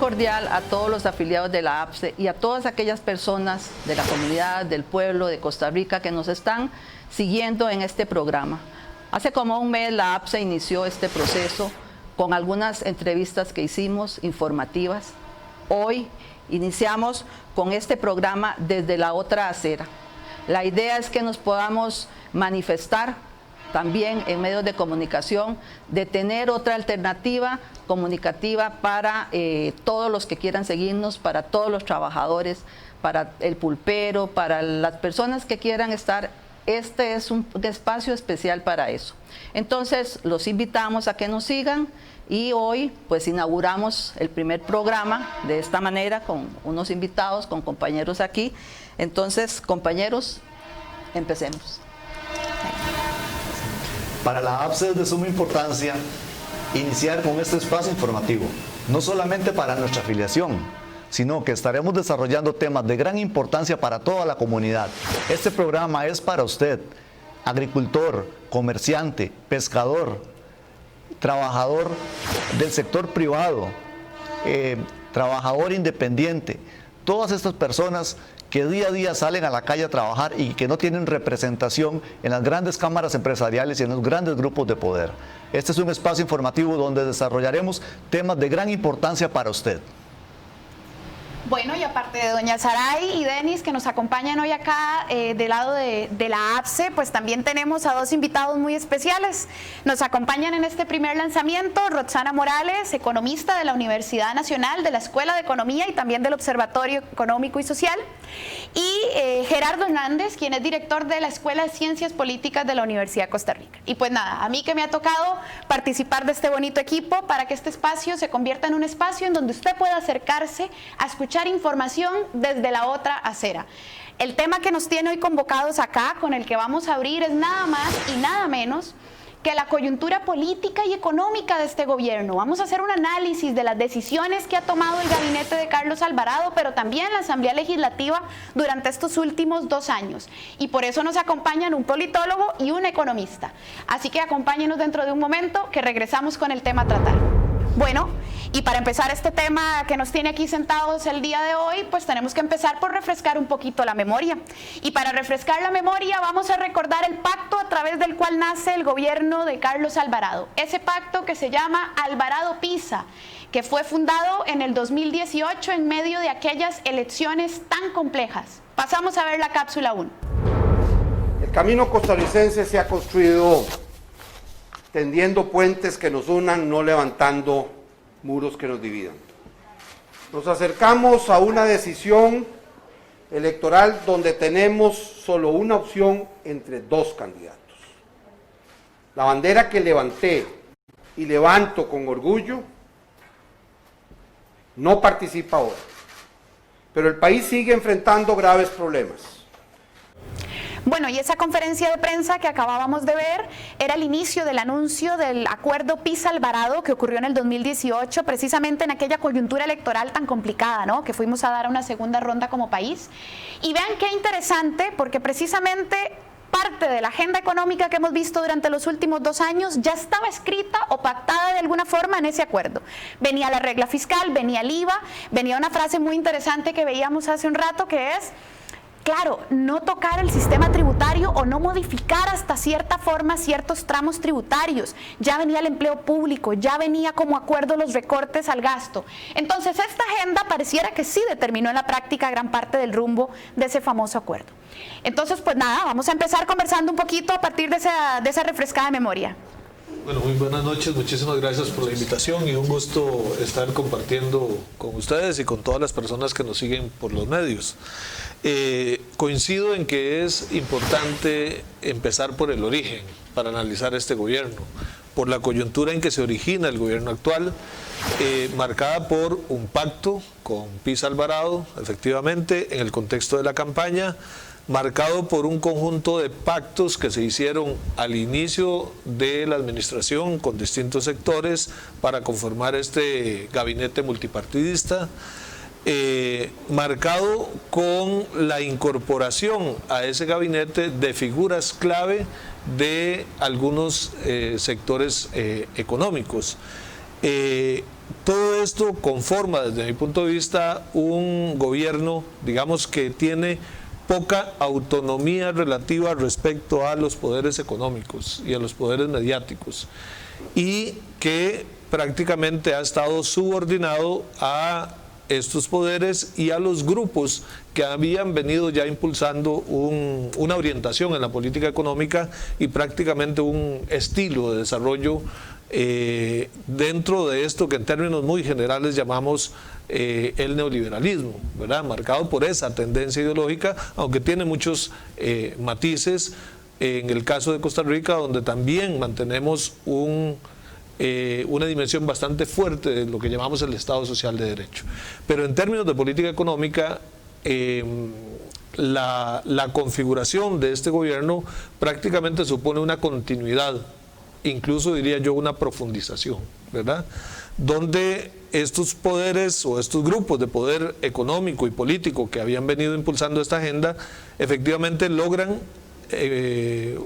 cordial a todos los afiliados de la APSE y a todas aquellas personas de la comunidad, del pueblo de Costa Rica que nos están siguiendo en este programa. Hace como un mes la APSE inició este proceso con algunas entrevistas que hicimos informativas. Hoy iniciamos con este programa desde la otra acera. La idea es que nos podamos manifestar también en medios de comunicación, de tener otra alternativa comunicativa para todos los que quieran seguirnos, para todos los trabajadores, para el pulpero, para las personas que quieran estar. Este es un espacio especial para eso. Entonces, los invitamos a que nos sigan y hoy pues inauguramos el primer programa de esta manera con unos invitados, con compañeros aquí. Entonces, compañeros, empecemos. Para la APSE es de suma importancia iniciar con este espacio informativo, no solamente para nuestra afiliación, sino que estaremos desarrollando temas de gran importancia para toda la comunidad. Este programa es para usted, agricultor, comerciante, pescador, trabajador del sector privado, trabajador independiente, todas estas personas que día a día salen a la calle a trabajar y que no tienen representación en las grandes cámaras empresariales y en los grandes grupos de poder. Este es un espacio informativo donde desarrollaremos temas de gran importancia para usted. Bueno, y aparte de doña Saray y Denis, que nos acompañan hoy acá del lado de la APSE, pues también tenemos a dos invitados muy especiales. Nos acompañan en este primer lanzamiento Roxana Morales, economista de la Universidad Nacional, de la Escuela de Economía y también del Observatorio Económico y Social, y Gerardo Hernández, quien es director de la Escuela de Ciencias Políticas de la Universidad de Costa Rica. Y pues nada, a mí que me ha tocado participar de este bonito equipo para que este espacio se convierta en un espacio en donde usted pueda acercarse a escuchar información desde la otra acera. El tema que nos tiene hoy convocados acá, con el que vamos a abrir, es nada más y nada menos que la coyuntura política y económica de este gobierno. Vamos a hacer un análisis de las decisiones que ha tomado el gabinete de Carlos Alvarado, pero también la Asamblea Legislativa durante estos últimos 2 años. Y por eso nos acompañan un politólogo y un economista. Así que acompáñenos dentro de un momento que regresamos con el tema a tratar. Bueno, y para empezar este tema que nos tiene aquí sentados el día de hoy, pues tenemos que empezar por refrescar un poquito la memoria. Y para refrescar la memoria vamos a recordar el pacto a través del cual nace el gobierno de Carlos Alvarado. Ese pacto que se llama Alvarado-Pisa, que fue fundado en el 2018 en medio de aquellas elecciones tan complejas. Pasamos a ver la cápsula 1. El camino costarricense se ha construido tendiendo puentes que nos unan, no levantando muros que nos dividan. Nos acercamos a una decisión electoral donde tenemos solo una opción entre 2 candidatos. La bandera que levanté y levanto con orgullo no participa ahora, pero el país sigue enfrentando graves problemas. Bueno, y esa conferencia de prensa que acabábamos de ver era el inicio del anuncio del acuerdo Pisa-Alvarado que ocurrió en el 2018, precisamente en aquella coyuntura electoral tan complicada, ¿no?, que fuimos a dar una segunda ronda como país. Y vean qué interesante, porque precisamente parte de la agenda económica que hemos visto durante los últimos 2 años ya estaba escrita o pactada de alguna forma en ese acuerdo. Venía la regla fiscal, venía el IVA, venía una frase muy interesante que veíamos hace un rato que es: claro, no tocar el sistema tributario o no modificar hasta cierta forma ciertos tramos tributarios. Ya venía el empleo público, ya venía como acuerdo los recortes al gasto. Entonces esta agenda pareciera que sí determinó en la práctica gran parte del rumbo de ese famoso acuerdo. Entonces pues nada, vamos a empezar conversando un poquito a partir de esa refrescada memoria. Bueno, muy buenas noches, muchísimas gracias por la invitación y un gusto estar compartiendo con ustedes y con todas las personas que nos siguen por los medios. Coincido en que es importante empezar por el origen para analizar este gobierno, por la coyuntura en que se origina el gobierno actual, marcada por un pacto con Pisa Alvarado, efectivamente, en el contexto de la campaña, marcado por un conjunto de pactos que se hicieron al inicio de la administración con distintos sectores para conformar este gabinete multipartidista, marcado con la incorporación a ese gabinete de figuras clave de algunos sectores económicos. Todo esto conforma, desde mi punto de vista, un gobierno, digamos, que tiene poca autonomía relativa respecto a los poderes económicos y a los poderes mediáticos, y que prácticamente ha estado subordinado a estos poderes y a los grupos que habían venido ya impulsando una orientación en la política económica y prácticamente un estilo de desarrollo dentro de esto que en términos muy generales llamamos el neoliberalismo, ¿verdad? Marcado por esa tendencia ideológica, aunque tiene muchos matices. En el caso de Costa Rica, donde también mantenemos una dimensión bastante fuerte de lo que llamamos el Estado Social de Derecho. Pero en términos de política económica, la configuración de este gobierno prácticamente supone una continuidad, incluso diría yo una profundización, ¿verdad? Donde estos poderes o estos grupos de poder económico y político que habían venido impulsando esta agenda, efectivamente logran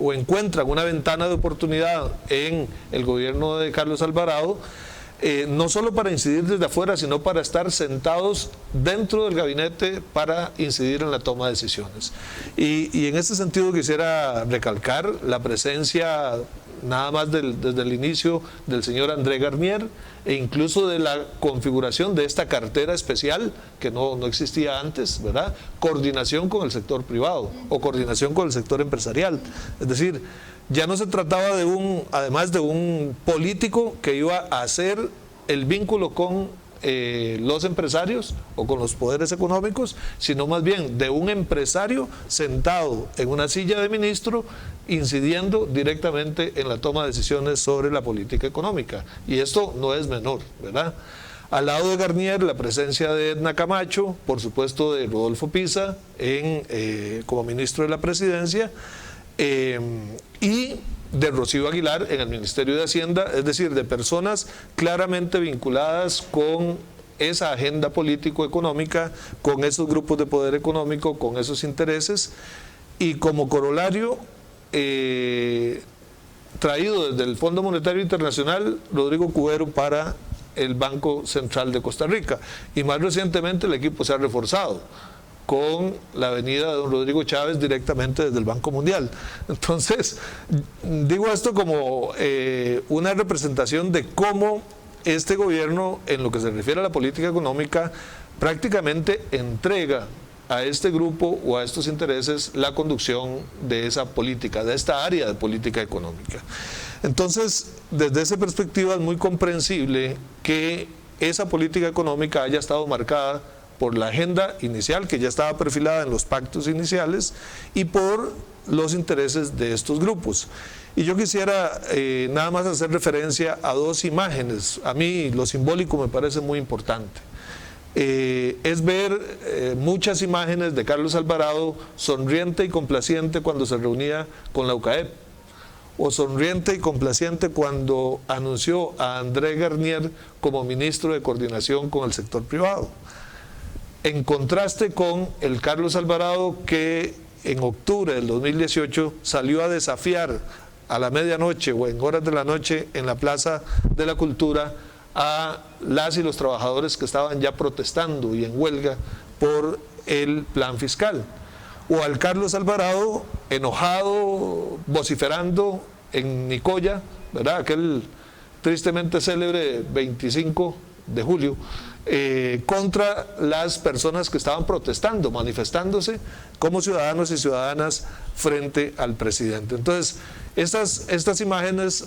o encuentran una ventana de oportunidad en el gobierno de Carlos Alvarado, no solo para incidir desde afuera, sino para estar sentados dentro del gabinete para incidir en la toma de decisiones. Y en este sentido quisiera recalcar la presencia nada más desde el inicio del señor André Garnier, e incluso de la configuración de esta cartera especial que no existía antes, ¿verdad? Coordinación con el sector privado o coordinación con el sector empresarial. Es decir, ya no se trataba además de un político que iba a hacer el vínculo con los empresarios o con los poderes económicos, sino más bien de un empresario sentado en una silla de ministro incidiendo directamente en la toma de decisiones sobre la política económica. Y esto no es menor, ¿verdad? Al lado de Garnier, la presencia de Edna Camacho, por supuesto de Rodolfo Pisa como ministro de la Presidencia, y de Rocío Aguilar en el Ministerio de Hacienda, es decir, de personas claramente vinculadas con esa agenda político-económica, con esos grupos de poder económico, con esos intereses, y como corolario, traído desde el Fondo Monetario Internacional, Rodrigo Cubero para el Banco Central de Costa Rica, y más recientemente el equipo se ha reforzado con la venida de don Rodrigo Chávez directamente desde el Banco Mundial. Entonces, digo esto como una representación de cómo este gobierno, en lo que se refiere a la política económica, prácticamente entrega a este grupo o a estos intereses la conducción de esa política, de esta área de política económica. Entonces, desde esa perspectiva es muy comprensible que esa política económica haya estado marcada por la agenda inicial que ya estaba perfilada en los pactos iniciales y por los intereses de estos grupos. Y yo quisiera nada más hacer referencia a dos imágenes. A mí lo simbólico me parece muy importante. Es ver muchas imágenes de Carlos Alvarado sonriente y complaciente cuando se reunía con la UCAEP, o sonriente y complaciente cuando anunció a André Garnier como ministro de Coordinación con el sector privado, en contraste con el Carlos Alvarado que en octubre del 2018 salió a desafiar a la medianoche o en horas de la noche en la Plaza de la Cultura a las y los trabajadores que estaban ya protestando y en huelga por el plan fiscal, o al Carlos Alvarado enojado, vociferando en Nicoya, ¿verdad? Aquel tristemente célebre 25 de julio, contra las personas que estaban protestando, manifestándose como ciudadanos y ciudadanas frente al presidente. Entonces, estas imágenes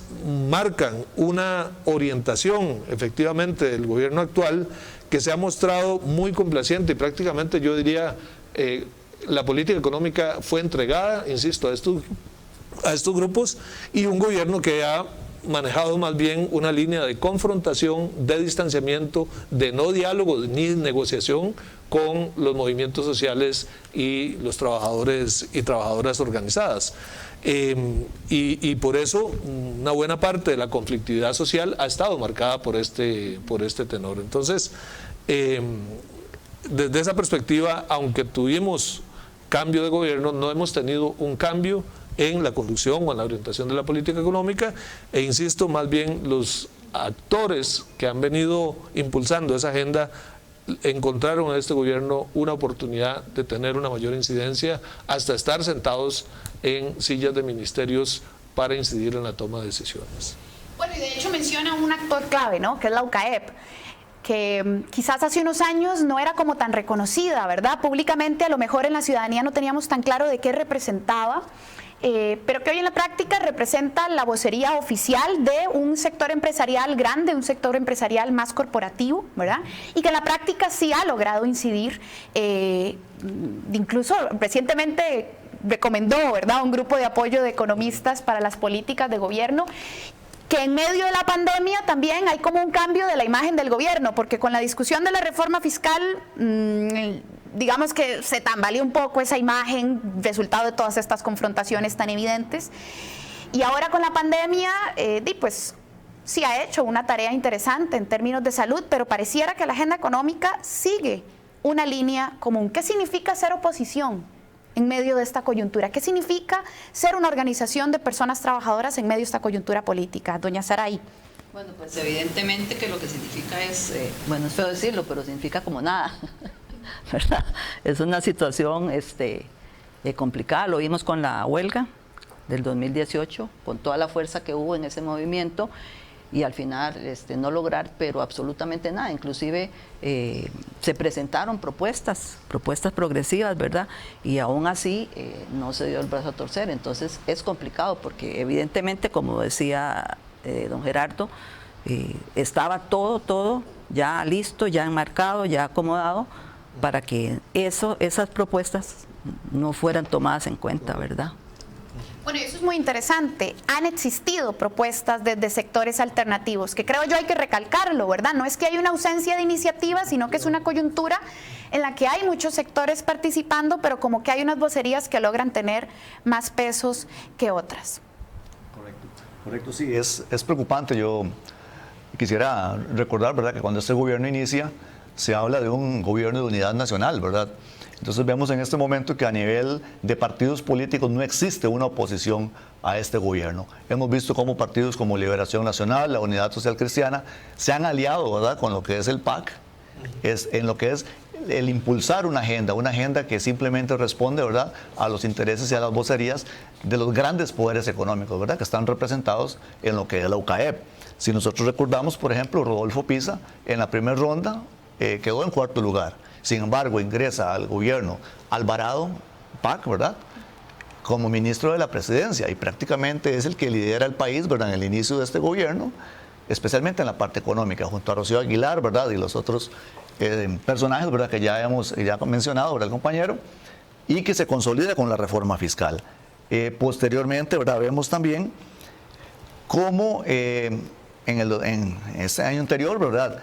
marcan una orientación efectivamente del gobierno actual que se ha mostrado muy complaciente y prácticamente yo diría la política económica fue entregada, insisto, a estos grupos, y un gobierno que ha manejado más bien una línea de confrontación, de distanciamiento, de no diálogo ni negociación con los movimientos sociales y los trabajadores y trabajadoras organizadas. Y por eso una buena parte de la conflictividad social ha estado marcada por este tenor. Entonces, desde esa perspectiva, aunque tuvimos cambio de gobierno, no hemos tenido un cambio en la conducción o en la orientación de la política económica, e insisto, más bien los actores que han venido impulsando esa agenda encontraron en este gobierno una oportunidad de tener una mayor incidencia, hasta estar sentados en sillas de ministerios para incidir en la toma de decisiones. Bueno, y de hecho menciona un actor clave, ¿no?, que es la UCAEP, que quizás hace unos años no era como tan reconocida, ¿verdad? Públicamente a lo mejor en la ciudadanía no teníamos tan claro de qué representaba, pero que hoy en la práctica representa la vocería oficial de un sector empresarial grande, un sector empresarial más corporativo, ¿verdad? Y que en la práctica sí ha logrado incidir, incluso recientemente recomendó, ¿verdad?, un grupo de apoyo de economistas para las políticas de gobierno, que en medio de la pandemia también hay como un cambio de la imagen del gobierno, porque con la discusión de la reforma fiscal, digamos que se tambaleó un poco esa imagen, resultado de todas estas confrontaciones tan evidentes. Y ahora con la pandemia, pues sí ha hecho una tarea interesante en términos de salud, pero pareciera que la agenda económica sigue una línea común. ¿Qué significa ser oposición en medio de esta coyuntura? ¿Qué significa ser una organización de personas trabajadoras en medio de esta coyuntura política? Doña Saray. Bueno, pues evidentemente que lo que significa es, bueno, es feo decirlo, pero significa como nada, ¿verdad? Es una situación complicada, lo vimos con la huelga del 2018, con toda la fuerza que hubo en ese movimiento, y al final no lograr pero absolutamente nada. Inclusive se presentaron propuestas progresivas, ¿verdad? Y aún así no se dio el brazo a torcer. Entonces es complicado porque evidentemente, como decía don Gerardo, estaba todo ya listo, ya enmarcado, ya acomodado para que esas propuestas no fueran tomadas en cuenta, ¿verdad? Bueno, eso es muy interesante. Han existido propuestas desde sectores alternativos, que creo yo hay que recalcarlo, ¿verdad? No es que hay una ausencia de iniciativas, sino que es una coyuntura en la que hay muchos sectores participando, pero como que hay unas vocerías que logran tener más pesos que otras. Correcto, sí, es preocupante. Yo quisiera recordar, ¿verdad?, que cuando este gobierno inicia, se habla de un gobierno de unidad nacional, ¿verdad? Entonces vemos en este momento que a nivel de partidos políticos no existe una oposición a este gobierno. Hemos visto cómo partidos como Liberación Nacional, la Unidad Social Cristiana, se han aliado, ¿verdad?, con lo que es el PAC, en lo que es el impulsar una agenda que simplemente responde, ¿verdad?, a los intereses y a las vocerías de los grandes poderes económicos, ¿verdad?, que están representados en lo que es la UCAEP. Si nosotros recordamos, por ejemplo, Rodolfo Pisa en la primera ronda quedó en cuarto lugar. Sin embargo, ingresa al gobierno Alvarado, PAC, ¿verdad?, como ministro de la presidencia, y prácticamente es el que lidera el país, ¿verdad?, en el inicio de este gobierno, especialmente en la parte económica, junto a Rocío Aguilar, ¿verdad?, y los otros personajes, ¿verdad?, que ya hemos mencionado, ¿verdad?, el compañero, y que se consolida con la reforma fiscal. Posteriormente, ¿verdad?, vemos también cómo en este año anterior, ¿verdad?,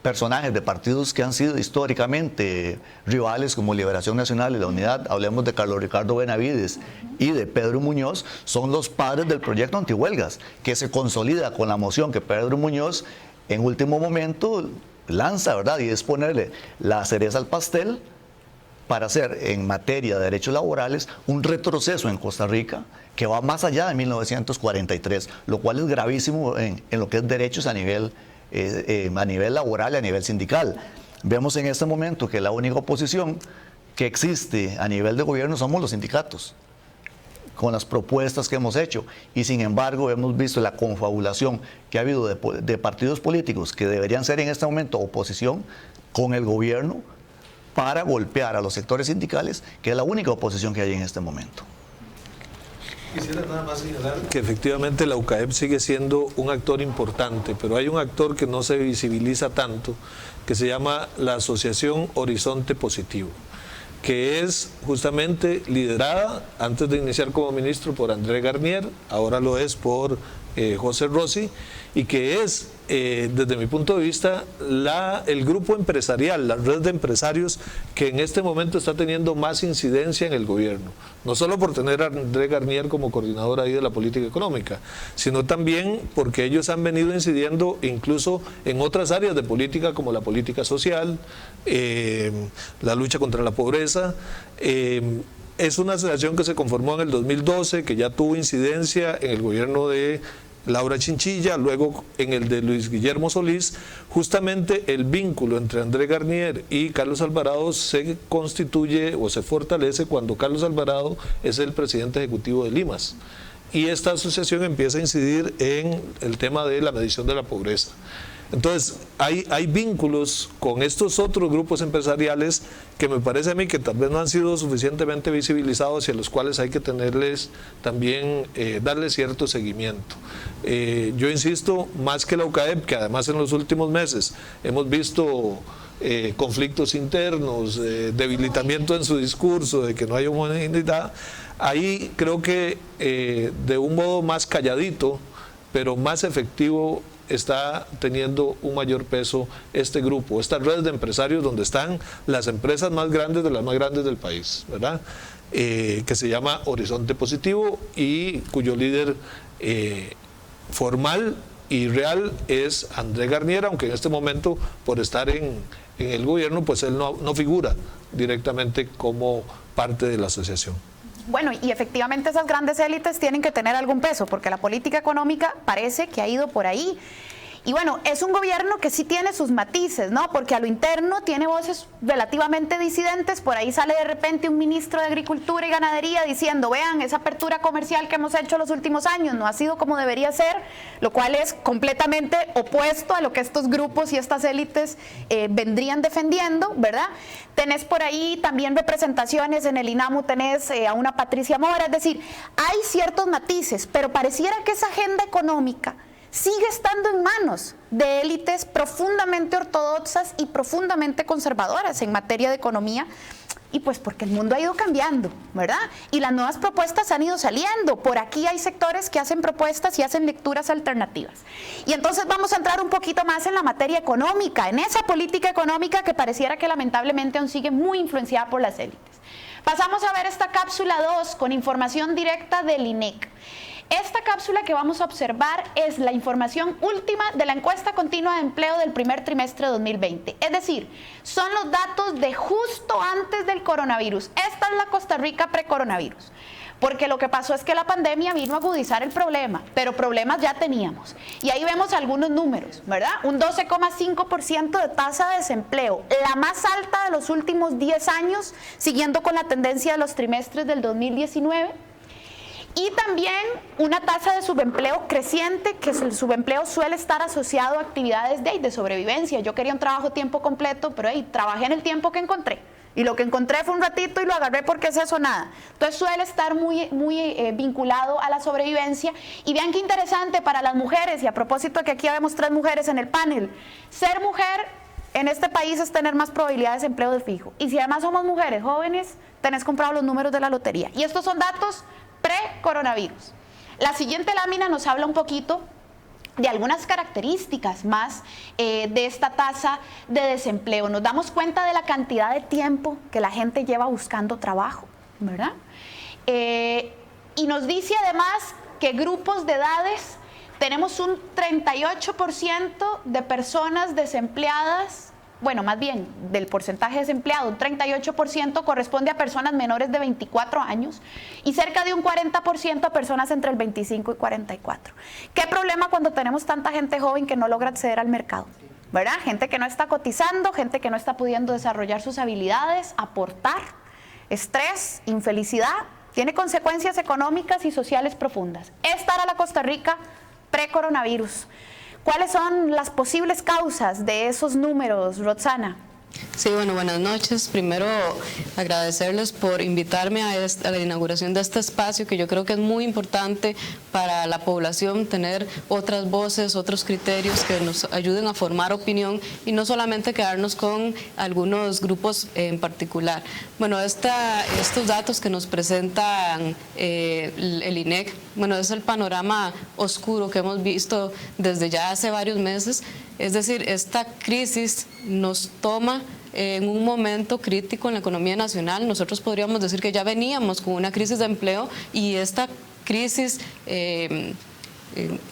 personajes de partidos que han sido históricamente rivales como Liberación Nacional y la Unidad, hablemos de Carlos Ricardo Benavides y de Pedro Muñoz, son los padres del proyecto antihuelgas, que se consolida con la moción que Pedro Muñoz en último momento lanza, ¿verdad?, y es ponerle la cereza al pastel para hacer en materia de derechos laborales un retroceso en Costa Rica que va más allá de 1943, lo cual es gravísimo en lo que es derechos a nivel laboral y a nivel sindical. Vemos en este momento que la única oposición que existe a nivel de gobierno somos los sindicatos, con las propuestas que hemos hecho, y sin embargo hemos visto la confabulación que ha habido de partidos políticos que deberían ser en este momento oposición con el gobierno para golpear a los sectores sindicales, que es la única oposición que hay en este momento. Quisiera nada más señalar que efectivamente la UCAEP sigue siendo un actor importante, pero hay un actor que no se visibiliza tanto, que se llama la Asociación Horizonte Positivo, que es justamente liderada antes de iniciar como ministro por André Garnier, ahora lo es por José Rossi, y que es, desde mi punto de vista, el grupo empresarial, la red de empresarios que en este momento está teniendo más incidencia en el gobierno. No solo por tener a André Garnier como coordinador ahí de la política económica, sino también porque ellos han venido incidiendo incluso en otras áreas de política como la política social, la lucha contra la pobreza. Es una asociación que se conformó en el 2012, que ya tuvo incidencia en el gobierno de Laura Chinchilla, luego en el de Luis Guillermo Solís, justamente el vínculo entre André Garnier y Carlos Alvarado se constituye o se fortalece cuando Carlos Alvarado es el presidente ejecutivo de Limas. Y esta asociación empieza a incidir en el tema de la medición de la pobreza. Entonces, hay vínculos con estos otros grupos empresariales que me parece a mí que tal vez no han sido suficientemente visibilizados y a los cuales hay que tenerles también, darles cierto seguimiento. Yo insisto, más que la UCAEP, que además en los últimos meses hemos visto conflictos internos, debilitamiento en su discurso, de que no hay homogeneidad, ahí creo que de un modo más calladito, pero más efectivo, está teniendo un mayor peso este grupo, estas redes de empresarios donde están las empresas más grandes de las más grandes del país, ¿verdad? Que se llama Horizonte Positivo y cuyo líder formal y real es André Garnier, aunque en este momento, por estar en el gobierno, pues él no figura directamente como parte de la asociación. Bueno, y efectivamente esas grandes élites tienen que tener algún peso, porque la política económica parece que ha ido por ahí. Y bueno, es un gobierno que sí tiene sus matices, ¿no? Porque a lo interno tiene voces relativamente disidentes. Por ahí sale de repente un ministro de Agricultura y Ganadería diciendo, vean, esa apertura comercial que hemos hecho los últimos años no ha sido como debería ser, lo cual es completamente opuesto a lo que estos grupos y estas élites vendrían defendiendo, ¿verdad? Tenés por ahí también representaciones en el INAMU, tenés a una Patricia Mora, es decir, hay ciertos matices, pero pareciera que esa agenda económica sigue estando en manos de élites profundamente ortodoxas y profundamente conservadoras en materia de economía, y pues porque el mundo ha ido cambiando, ¿verdad? Y las nuevas propuestas han ido saliendo. Por aquí hay sectores que hacen propuestas y hacen lecturas alternativas. Y entonces vamos a entrar un poquito más en la materia económica, en esa política económica que pareciera que lamentablemente aún sigue muy influenciada por las élites. Pasamos a ver esta cápsula 2 con información directa del INEC. Esta cápsula que vamos a observar es la información última de la encuesta continua de empleo del primer trimestre de 2020. Es decir, son los datos de justo antes del coronavirus. Esta es la Costa Rica pre-coronavirus. Porque lo que pasó es que la pandemia vino a agudizar el problema, pero problemas ya teníamos. Y ahí vemos algunos números, ¿verdad? Un 12,5% de tasa de desempleo, la más alta de los últimos 10 años, siguiendo con la tendencia de los trimestres del 2019. Y también una tasa de subempleo creciente, que el subempleo suele estar asociado a actividades de sobrevivencia. Yo quería un trabajo tiempo completo, pero trabajé en el tiempo que encontré. Y lo que encontré fue un ratito y lo agarré porque es eso nada. Entonces suele estar muy vinculado a la sobrevivencia. Y vean qué interesante para las mujeres, y a propósito de que aquí vemos 3 mujeres en el panel, ser mujer en este país es tener más probabilidades de empleo de fijo. Y si además somos mujeres jóvenes, tenés comprado los números de la lotería. Y estos son datos pre-coronavirus. La siguiente lámina nos habla un poquito de algunas características más de esta tasa de desempleo. Nos damos cuenta de la cantidad de tiempo que la gente lleva buscando trabajo, ¿verdad? Y nos dice además que grupos de edades, tenemos un 38% de personas desempleadas. Bueno, más bien, del porcentaje desempleado, un 38% corresponde a personas menores de 24 años y cerca de un 40% a personas entre el 25 y 44. ¿Qué problema cuando tenemos tanta gente joven que no logra acceder al mercado? ¿Verdad? Gente que no está cotizando, gente que no está pudiendo desarrollar sus habilidades, aportar, estrés, infelicidad, tiene consecuencias económicas y sociales profundas. Esta era la Costa Rica pre-coronavirus. ¿Cuáles son las posibles causas de esos números, Roxana? Sí, bueno, buenas noches. Primero, agradecerles por invitarme a la inauguración de este espacio, que yo creo que es muy importante para la población tener otras voces, otros criterios que nos ayuden a formar opinión y no solamente quedarnos con algunos grupos en particular. Bueno, estos datos que nos presentan el INEC, bueno, es el panorama oscuro que hemos visto desde ya hace varios meses. Es decir, esta crisis nos toma en un momento crítico en la economía nacional. Nosotros podríamos decir que ya veníamos con una crisis de empleo y esta crisis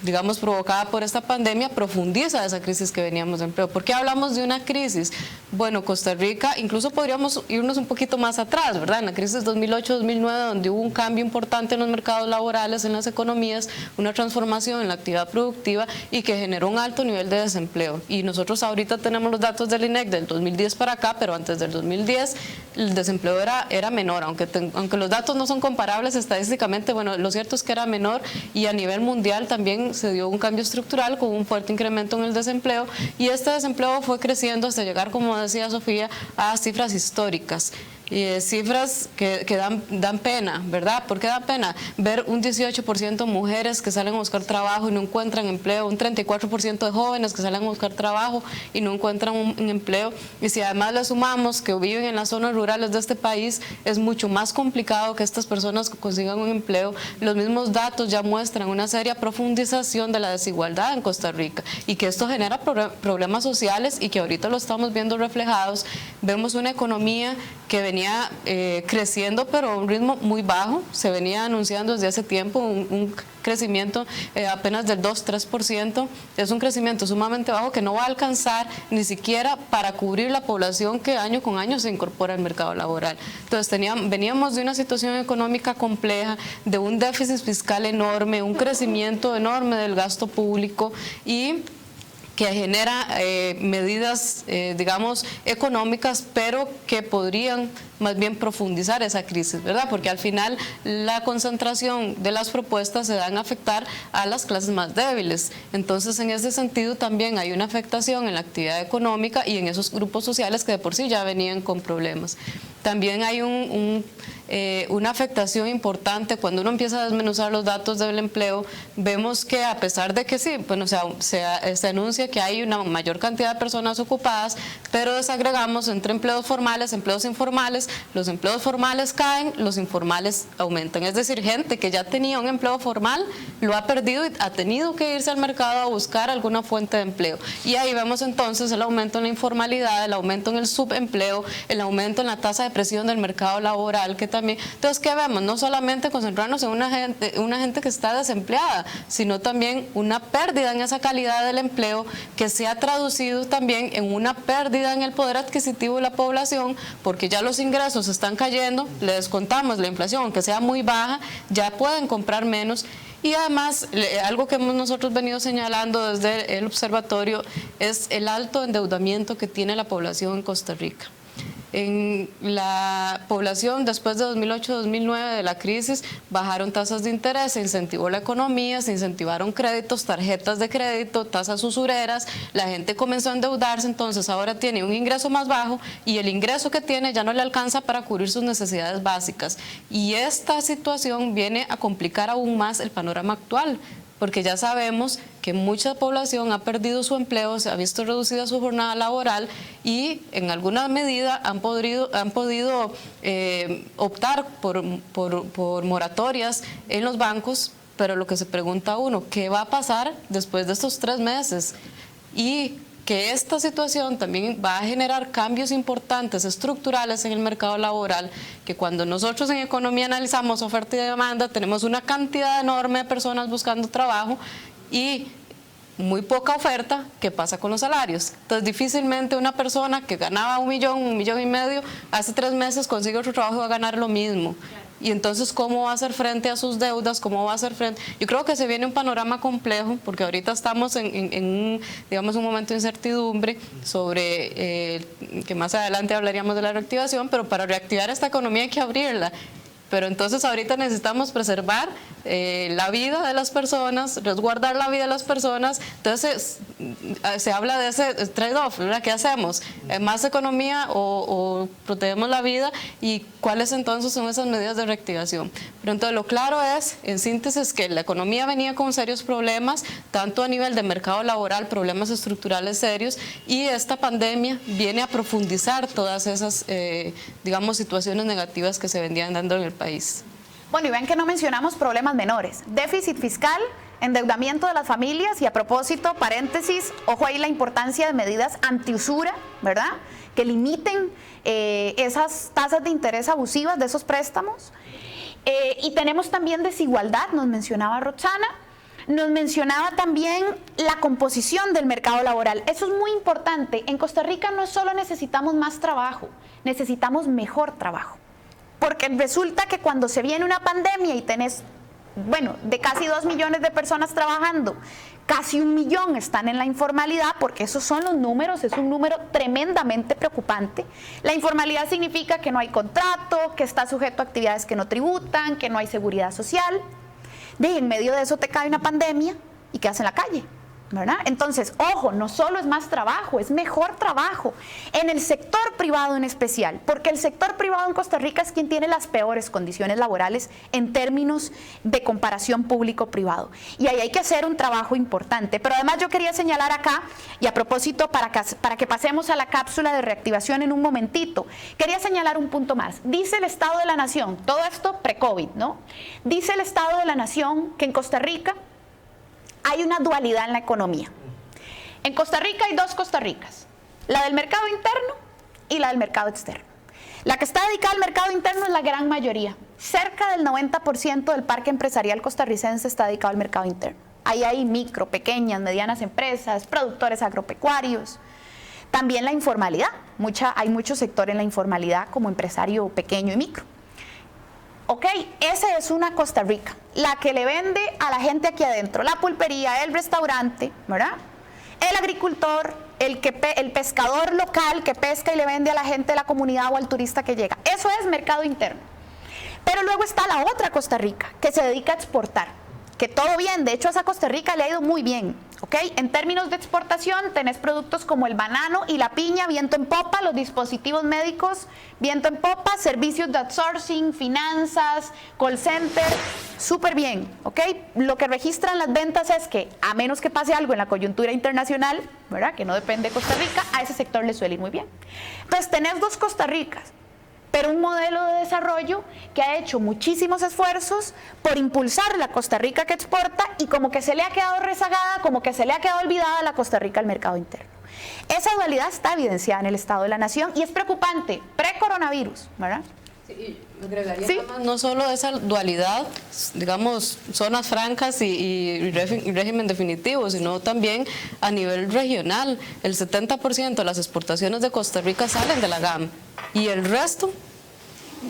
digamos, provocada por esta pandemia, profundiza esa crisis que veníamos de empleo. ¿Por qué hablamos de una crisis? Bueno, Costa Rica, incluso podríamos irnos un poquito más atrás, ¿verdad? En la crisis 2008-2009, donde hubo un cambio importante en los mercados laborales, en las economías, una transformación en la actividad productiva y que generó un alto nivel de desempleo. Y nosotros ahorita tenemos los datos del INEC del 2010 para acá, pero antes del 2010 el desempleo era menor, aunque los datos no son comparables estadísticamente, bueno, lo cierto es que era menor, y a nivel mundial también se dio un cambio estructural con un fuerte incremento en el desempleo, y este desempleo fue creciendo hasta llegar, como decía Sofía, a cifras históricas. Y cifras que dan pena, ¿verdad? ¿Por qué da pena? Ver un 18% mujeres que salen a buscar trabajo y no encuentran empleo, un 34% de jóvenes que salen a buscar trabajo y no encuentran un empleo. Y si además le sumamos que viven en las zonas rurales de este país, es mucho más complicado que estas personas consigan un empleo. Los mismos datos ya muestran una seria profundización de la desigualdad en Costa Rica y que esto genera problemas sociales y que ahorita lo estamos viendo reflejados. Vemos una economía que venía creciendo, pero a un ritmo muy bajo. Se venía anunciando desde hace tiempo un crecimiento apenas del 2-3%. Es un crecimiento sumamente bajo que no va a alcanzar ni siquiera para cubrir la población que año con año se incorpora al mercado laboral. Entonces veníamos de una situación económica compleja, de un déficit fiscal enorme, un crecimiento enorme del gasto público y que genera medidas, digamos, económicas, pero que podrían más bien profundizar esa crisis, ¿verdad? Porque al final la concentración de las propuestas se dan a afectar a las clases más débiles. Entonces, en ese sentido también hay una afectación en la actividad económica y en esos grupos sociales que de por sí ya venían con problemas. También hay una afectación importante cuando uno empieza a desmenuzar los datos del empleo. Vemos que a pesar de que sí, bueno, se anuncia que hay una mayor cantidad de personas ocupadas, pero desagregamos entre empleos formales, empleos informales. Los empleos formales caen, los informales aumentan. Es decir, gente que ya tenía un empleo formal lo ha perdido y ha tenido que irse al mercado a buscar alguna fuente de empleo. Y ahí vemos entonces el aumento en la informalidad, el aumento en el subempleo, el aumento en la tasa de presión del mercado laboral, que también. Entonces, ¿qué vemos? No solamente concentrarnos en una gente que está desempleada, sino también una pérdida en esa calidad del empleo que se ha traducido también en una pérdida en el poder adquisitivo de la población, porque ya los ingresos están cayendo, le descontamos la inflación, aunque sea muy baja, ya pueden comprar menos. Y además, algo que hemos nosotros venido señalando desde el observatorio es el alto endeudamiento que tiene la población en Costa Rica. En la población después de 2008-2009 de la crisis bajaron tasas de interés, se incentivó la economía, se incentivaron créditos, tarjetas de crédito, tasas usureras, la gente comenzó a endeudarse, entonces ahora tiene un ingreso más bajo y el ingreso que tiene ya no le alcanza para cubrir sus necesidades básicas. Y esta situación viene a complicar aún más el panorama actual, porque ya sabemos que mucha población ha perdido su empleo, se ha visto reducida su jornada laboral y en alguna medida han podido optar por moratorias en los bancos, pero lo que se pregunta uno, ¿qué va a pasar después de estos 3 meses? Y que esta situación también va a generar cambios importantes, estructurales en el mercado laboral, que cuando nosotros en economía analizamos oferta y demanda, tenemos una cantidad enorme de personas buscando trabajo y muy poca oferta. ¿Qué pasa con los salarios? Entonces, difícilmente una persona que ganaba 1 millón, 1,5 millones, hace 3 meses consigue otro trabajo y va a ganar lo mismo. Y entonces, ¿cómo va a hacer frente a sus deudas? ¿Cómo va a hacer frente? Yo creo que se viene un panorama complejo, porque ahorita estamos en un momento de incertidumbre sobre que más adelante hablaríamos de la reactivación, pero para reactivar esta economía hay que abrirla. Pero entonces ahorita necesitamos preservar la vida de las personas, resguardar la vida de las personas. Entonces se habla de ese trade-off, ¿verdad? ¿Qué hacemos? ¿Más economía o protegemos la vida? ¿Y cuáles entonces son esas medidas de reactivación? Pero entonces lo claro es, en síntesis, que la economía venía con serios problemas, tanto a nivel de mercado laboral, problemas estructurales serios, y esta pandemia viene a profundizar todas esas, digamos, situaciones negativas que se venían dando en el país. Bueno, y ven que no mencionamos problemas menores. Déficit fiscal, endeudamiento de las familias y a propósito, paréntesis, ojo ahí la importancia de medidas antiusura, ¿verdad? Que limiten esas tasas de interés abusivas de esos préstamos. Y tenemos también desigualdad, nos mencionaba Roxana. Nos mencionaba también la composición del mercado laboral. Eso es muy importante. En Costa Rica no solo necesitamos más trabajo, necesitamos mejor trabajo. Porque resulta que cuando se viene una pandemia y tenés, bueno, de casi 2 millones de personas trabajando, casi 1 millón están en la informalidad, porque esos son los números, es un número tremendamente preocupante. La informalidad significa que no hay contrato, que está sujeto a actividades que no tributan, que no hay seguridad social. En medio de eso te cae una pandemia y quedas en la calle, ¿verdad? Entonces, ojo, no solo es más trabajo, es mejor trabajo en el sector privado en especial, porque el sector privado en Costa Rica es quien tiene las peores condiciones laborales en términos de comparación público-privado. Y ahí hay que hacer un trabajo importante. Pero además yo quería señalar acá, y a propósito para que pasemos a la cápsula de reactivación en un momentito, quería señalar un punto más. Dice el Estado de la Nación, todo esto pre-COVID, ¿no? Dice el Estado de la Nación que en Costa Rica hay una dualidad en la economía. En Costa Rica hay 2 Costa Ricas, la del mercado interno y la del mercado externo. La que está dedicada al mercado interno es la gran mayoría. Cerca del 90% del parque empresarial costarricense está dedicado al mercado interno. Ahí hay micro, pequeñas, medianas empresas, productores agropecuarios. También la informalidad. Hay mucho sector en la informalidad como empresario pequeño y micro. Ok, esa es una Costa Rica, la que le vende a la gente aquí adentro, la pulpería, el restaurante, ¿verdad? El agricultor, el pescador local que pesca y le vende a la gente de la comunidad o al turista que llega. Eso es mercado interno. Pero luego está la otra Costa Rica, que se dedica a exportar, que todo bien, de hecho a esa Costa Rica le ha ido muy bien, ¿ok? En términos de exportación tenés productos como el banano y la piña, viento en popa, los dispositivos médicos, viento en popa, servicios de outsourcing, finanzas, call center, súper bien, ¿ok? Lo que registran las ventas es que, a menos que pase algo en la coyuntura internacional, ¿verdad? Que no depende de Costa Rica, a ese sector le suele ir muy bien. Entonces tenés 2 Costa Ricas, pero un modelo de desarrollo que ha hecho muchísimos esfuerzos por impulsar la Costa Rica que exporta y como que se le ha quedado rezagada, como que se le ha quedado olvidada la Costa Rica al mercado interno. Esa dualidad está evidenciada en el Estado de la Nación y es preocupante, pre-coronavirus, ¿verdad? Sí, agregaría ¿Sí? no solo esa dualidad, digamos, zonas francas y régimen definitivo, sino también a nivel regional. El 70% de las exportaciones de Costa Rica salen de la GAM y el resto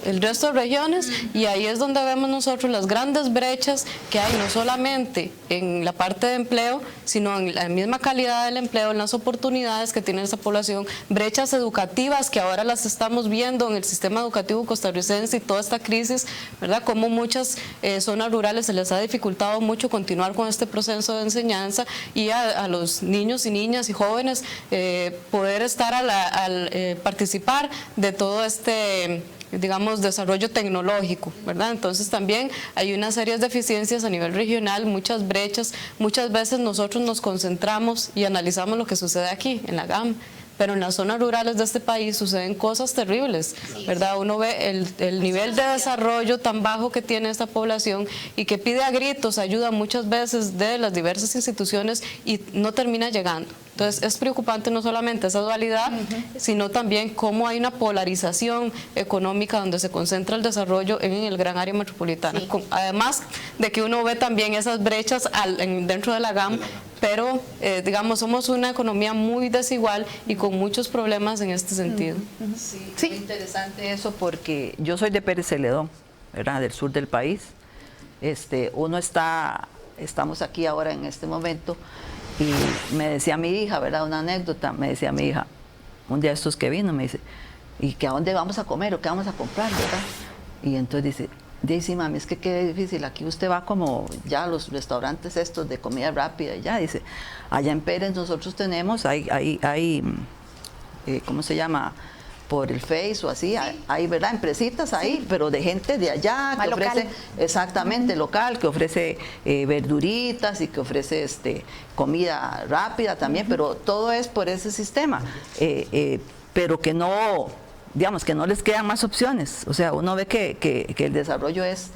de regiones, y ahí es donde vemos nosotros las grandes brechas que hay, no solamente en la parte de empleo, sino en la misma calidad del empleo, en las oportunidades que tiene esa población, brechas educativas que ahora las estamos viendo en el sistema educativo costarricense y toda esta crisis, ¿verdad? Como muchas zonas rurales se les ha dificultado mucho continuar con este proceso de enseñanza y a los niños y niñas y jóvenes poder estar al participar de todo este, digamos, desarrollo tecnológico, ¿verdad? Entonces también hay una serie de deficiencias a nivel regional, muchas brechas. Muchas veces nosotros nos concentramos y analizamos lo que sucede aquí, en la GAM, pero en las zonas rurales de este país suceden cosas terribles, ¿verdad? Uno ve el nivel de desarrollo tan bajo que tiene esta población y que pide a gritos ayuda muchas veces de las diversas instituciones y no termina llegando. Entonces es preocupante no solamente esa dualidad, sino también cómo hay una polarización económica donde se concentra el desarrollo en el gran área metropolitana. Sí. Además de que uno ve también esas brechas dentro de la GAM, pero digamos somos una economía muy desigual y con muchos problemas en este sentido. Sí, sí. Muy interesante eso porque yo soy de Pérez Celedón, ¿verdad? Del sur del país. Estamos aquí ahora en este momento. Y me decía mi hija, ¿verdad? Una anécdota, me decía mi hija, un día estos que vino, me dice, ¿y que a dónde vamos a comer o qué vamos a comprar, verdad? Y entonces dice, mami, es que qué difícil, aquí usted va como ya a los restaurantes estos de comida rápida, y ya, dice, allá en Pérez nosotros tenemos, hay ¿cómo se llama? Por el Face o así, sí. hay, ¿verdad? Empresitas ahí, sí. Pero de gente de allá que ofrece, exactamente, local, que ofrece verduritas y que ofrece comida rápida también, pero todo es por ese sistema, pero que no, digamos, que no les quedan más opciones. O sea, uno ve que el desarrollo es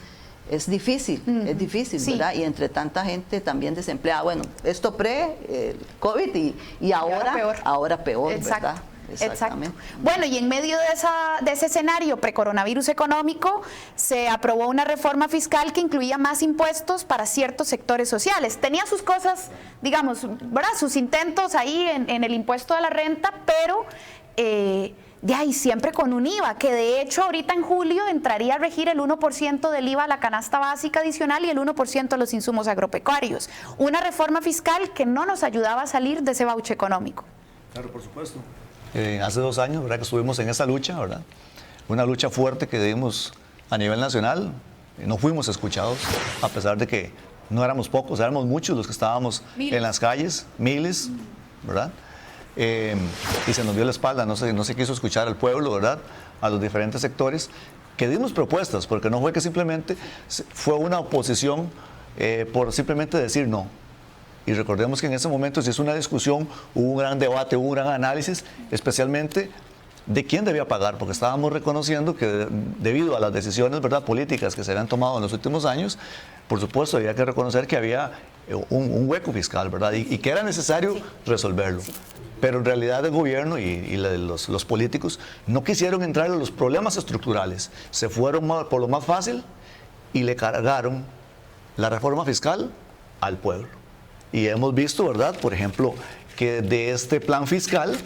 difícil, sí. ¿Verdad? Y entre tanta gente también desempleada. Bueno, esto pre-COVID y ahora peor, Exacto. ¿verdad? Exactamente. Bueno, y en medio de ese escenario pre-coronavirus económico, se aprobó una reforma fiscal que incluía más impuestos para ciertos sectores sociales. Tenía sus cosas, digamos, ¿verdad? Sus intentos ahí en el impuesto a la renta, pero de ahí siempre con un IVA, que de hecho ahorita en julio entraría a regir el 1% del IVA a la canasta básica adicional y el 1% a los insumos agropecuarios. Una reforma fiscal que no nos ayudaba a salir de ese bauche económico. Claro, por supuesto. Hace 2 años, ¿verdad?, que estuvimos en esa lucha, ¿verdad? Una lucha fuerte que dimos a nivel nacional. No fuimos escuchados, a pesar de que no éramos pocos, éramos muchos los que estábamos en las calles, miles, ¿verdad? Y se nos dio la espalda, no se quiso escuchar al pueblo, ¿verdad?, a los diferentes sectores, que dimos propuestas, porque no fue que simplemente fue una oposición por simplemente decir no. Y recordemos que en ese momento se hizo una discusión, hubo un gran debate, hubo un gran análisis, especialmente de quién debía pagar, porque estábamos reconociendo que debido a las decisiones, ¿verdad?, políticas que se habían tomado en los últimos años, por supuesto había que reconocer que había un hueco fiscal, ¿verdad?, y que era necesario resolverlo. Pero en realidad el gobierno y los políticos no quisieron entrar en los problemas estructurales, se fueron por lo más fácil y le cargaron la reforma fiscal al pueblo. Y hemos visto, ¿verdad?, por ejemplo, que de este plan fiscal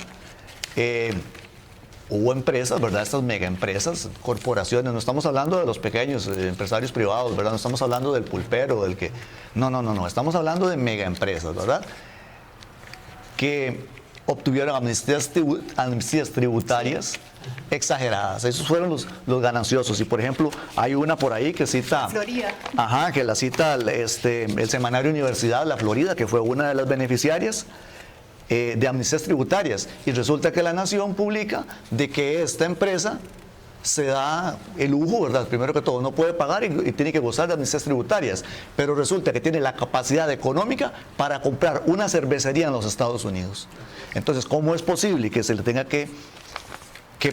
hubo empresas, ¿verdad?, estas megaempresas, corporaciones, no estamos hablando de los pequeños empresarios privados, ¿verdad?, no estamos hablando del pulpero, del que... No, estamos hablando de megaempresas, ¿verdad?, que obtuvieron amnistías tributarias exageradas. Esos fueron los gananciosos. Y por ejemplo, hay una por ahí que cita... Florida. Ajá, que la cita el semanario Universidad, La Florida, que fue una de las beneficiarias de amnistías tributarias. Y resulta que La Nación publica de que esta empresa se da el lujo, ¿verdad?, primero que todo, no puede pagar y tiene que gozar de amnistías tributarias, pero resulta que tiene la capacidad económica para comprar una cervecería en los Estados Unidos. Entonces, ¿cómo es posible que se le tenga que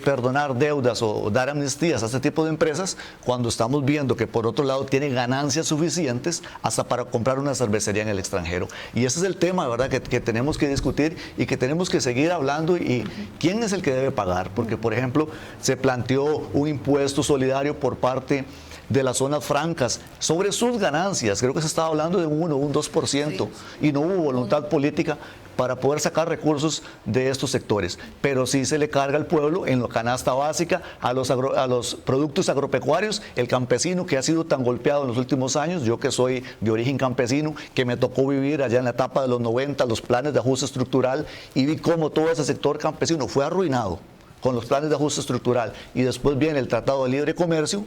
perdonar deudas o dar amnistías a este tipo de empresas cuando estamos viendo que por otro lado tiene ganancias suficientes hasta para comprar una cervecería en el extranjero? Y ese es el tema, ¿verdad?, que tenemos que discutir y que tenemos que seguir hablando. Y ¿quién es el que debe pagar? Porque, por ejemplo, se planteó un impuesto solidario por parte de las zonas francas sobre sus ganancias. Creo que se estaba hablando de un 1 o un 2%, y no hubo voluntad política para poder sacar recursos de estos sectores, pero sí se le carga al pueblo en la canasta básica, a los productos agropecuarios, el campesino que ha sido tan golpeado en los últimos años. Yo que soy de origen campesino, que me tocó vivir allá en la etapa de los 90, los planes de ajuste estructural, y vi cómo todo ese sector campesino fue arruinado con los planes de ajuste estructural, y después viene el Tratado de Libre Comercio,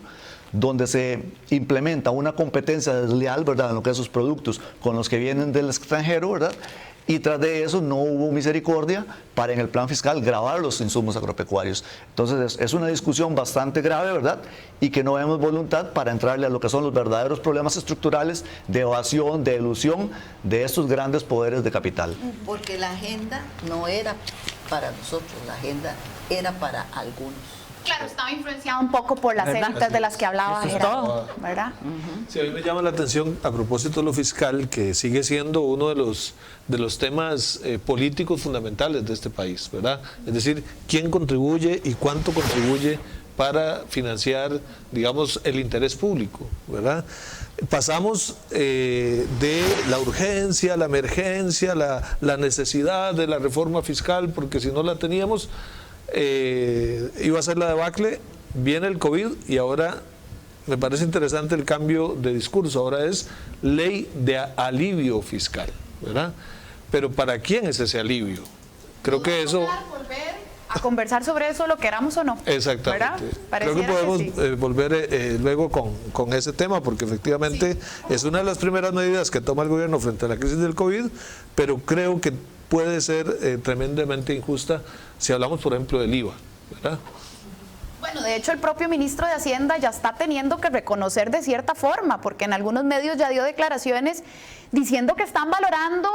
donde se implementa una competencia desleal, ¿verdad?, en lo que es sus productos con los que vienen del extranjero, ¿verdad?, y tras de eso no hubo misericordia para en el plan fiscal gravar los insumos agropecuarios. Entonces es una discusión bastante grave, ¿verdad?, y que no vemos voluntad para entrarle a lo que son los verdaderos problemas estructurales de evasión, de elusión de estos grandes poderes de capital. Porque la agenda no era para nosotros, la agenda era para algunos. Claro, estaba influenciado un poco por las élites de las que hablaba Gerardo, ¿verdad? Sí, a mí me llama la atención, a propósito de lo fiscal, que sigue siendo uno de los temas políticos fundamentales de este país, ¿verdad? Es decir, quién contribuye y cuánto contribuye para financiar, digamos, el interés público, ¿verdad? Pasamos de la urgencia, la emergencia, la necesidad de la reforma fiscal, porque si no la teníamos, iba a ser la debacle. Viene el COVID y ahora me parece interesante el cambio de discurso. Ahora es ley de alivio fiscal, ¿verdad? Pero ¿para quién es ese alivio? Creo que eso... volver a conversar sobre eso, lo queramos o no. Exactamente. Creo que podemos volver luego con ese tema, porque efectivamente es una de las primeras medidas que toma el gobierno frente a la crisis del COVID, pero creo que puede ser tremendamente injusta si hablamos, por ejemplo, del IVA, ¿verdad? Bueno, de hecho el propio ministro de Hacienda ya está teniendo que reconocer de cierta forma, porque en algunos medios ya dio declaraciones diciendo que están valorando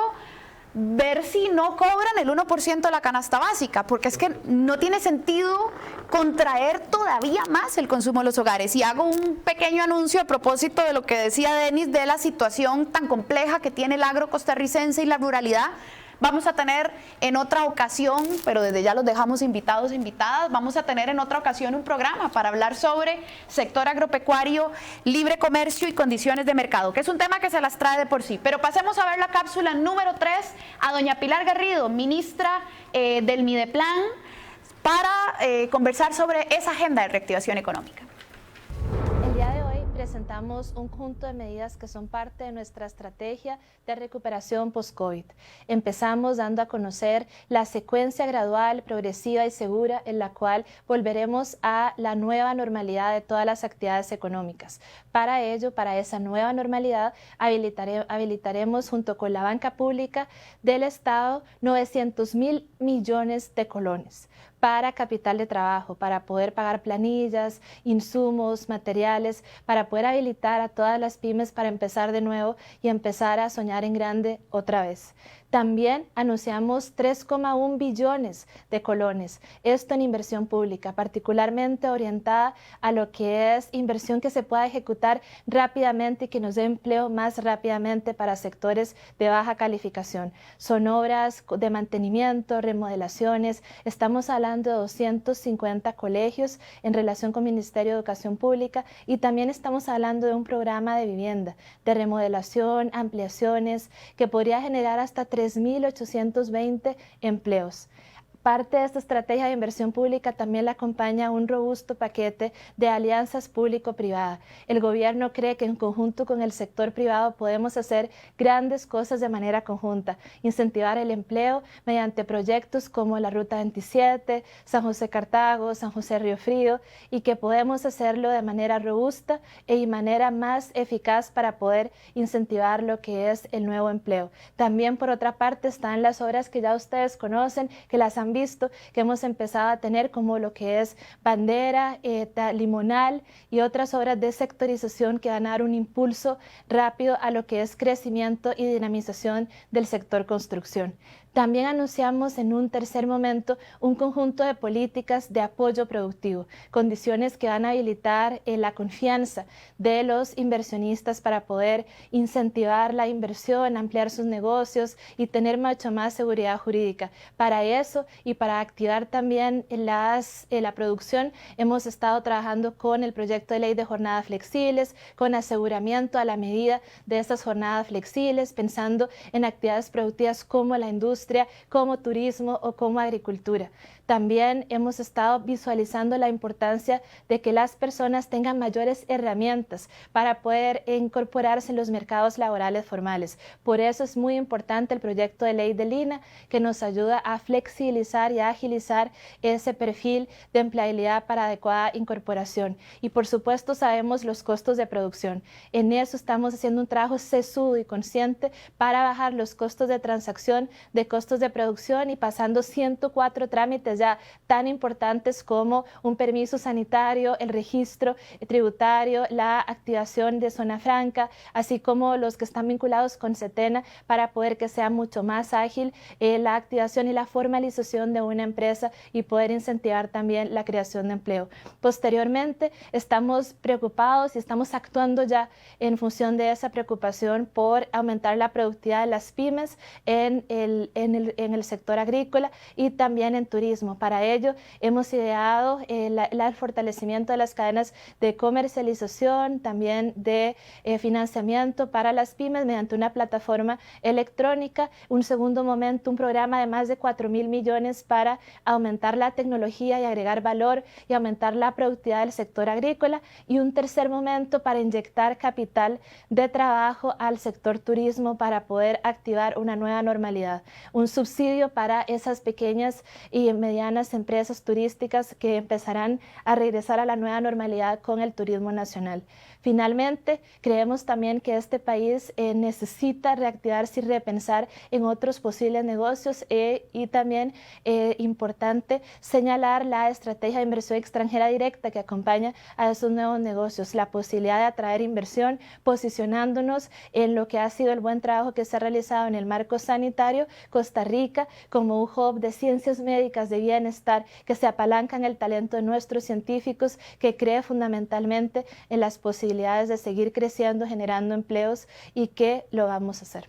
ver si no cobran el 1% de la canasta básica, porque es que no tiene sentido contraer todavía más el consumo de los hogares. Y hago un pequeño anuncio a propósito de lo que decía Denis, de la situación tan compleja que tiene el agro costarricense y la ruralidad. Vamos a tener en otra ocasión, pero desde ya los dejamos invitados e invitadas, vamos a tener en otra ocasión un programa para hablar sobre sector agropecuario, libre comercio y condiciones de mercado, que es un tema que se las trae de por sí. Pero pasemos a ver la cápsula número 3 a doña Pilar Garrido, ministra del Mideplan, para conversar sobre esa agenda de reactivación económica. El día de hoy presentamos un conjunto de medidas que son parte de nuestra estrategia de recuperación post-COVID. Empezamos dando a conocer la secuencia gradual, progresiva y segura en la cual volveremos a la nueva normalidad de todas las actividades económicas. Para ello, para esa nueva normalidad, habilitaremos junto con la banca pública del Estado 900.000 millones de colones para capital de trabajo, para poder pagar planillas, insumos, materiales, para poder habilitar a todas las pymes para empezar de nuevo y empezar a soñar en grande otra vez. También anunciamos 3,1 billones de colones, esto en inversión pública, particularmente orientada a lo que es inversión que se pueda ejecutar rápidamente y que nos dé empleo más rápidamente para sectores de baja calificación. Son obras de mantenimiento, remodelaciones, estamos hablando de 250 colegios en relación con el Ministerio de Educación Pública y también estamos hablando de un programa de vivienda, de remodelación, ampliaciones, que podría generar hasta 3.820 empleos. Parte de esta estrategia de inversión pública también la acompaña un robusto paquete de alianzas público-privada. El gobierno cree que en conjunto con el sector privado podemos hacer grandes cosas de manera conjunta, incentivar el empleo mediante proyectos como la Ruta 27, San José-Cartago, San José-Río Frío, y que podemos hacerlo de manera robusta y de manera más eficaz para poder incentivar lo que es el nuevo empleo. También, por otra parte, están las obras que ya ustedes conocen, que las han visto, que hemos empezado a tener, como lo que es Bandera, Limonal y otras obras de sectorización que van a dar un impulso rápido a lo que es crecimiento y dinamización del sector construcción. También anunciamos en un tercer momento un conjunto de políticas de apoyo productivo, condiciones que van a habilitar la confianza de los inversionistas para poder incentivar la inversión, ampliar sus negocios y tener mucho más seguridad jurídica. Para eso y para activar también la producción, hemos estado trabajando con el proyecto de ley de jornadas flexibles, con aseguramiento a la medida de estas jornadas flexibles, pensando en actividades productivas como la industria, como turismo o como agricultura. También hemos estado visualizando la importancia de que las personas tengan mayores herramientas para poder incorporarse en los mercados laborales formales. Por eso es muy importante el proyecto de ley del INA, que nos ayuda a flexibilizar y a agilizar ese perfil de empleabilidad para adecuada incorporación. Y por supuesto sabemos los costos de producción. En eso estamos haciendo un trabajo sesudo y consciente para bajar los costos de transacción, de costos de producción, y pasando 104 trámites ya tan importantes como un permiso sanitario, el registro tributario, la activación de zona franca, así como los que están vinculados con SETENA, para poder que sea mucho más ágil la activación y la formalización de una empresa y poder incentivar también la creación de empleo. Posteriormente, estamos preocupados y estamos actuando ya en función de esa preocupación por aumentar la productividad de las pymes en el sector agrícola y también en turismo. Para ello, hemos ideado el fortalecimiento de las cadenas de comercialización, también de financiamiento para las pymes mediante una plataforma electrónica. Un segundo momento, un programa de más de 4.000 millones para aumentar la tecnología y agregar valor y aumentar la productividad del sector agrícola. Y un tercer momento para inyectar capital de trabajo al sector turismo para poder activar una nueva normalidad. Un subsidio para esas pequeñas y medianas empresas turísticas que empezarán a regresar a la nueva normalidad con el turismo nacional. Finalmente, creemos también que este país necesita reactivarse y repensar en otros posibles negocios y también importante señalar la estrategia de inversión extranjera directa que acompaña a esos nuevos negocios, la posibilidad de atraer inversión, posicionándonos en lo que ha sido el buen trabajo que se ha realizado en el marco sanitario, Costa Rica como un hub de ciencias médicas de bienestar que se apalanca en el talento de nuestros científicos, que cree fundamentalmente en las posibilidades de seguir creciendo, generando empleos, y que lo vamos a hacer.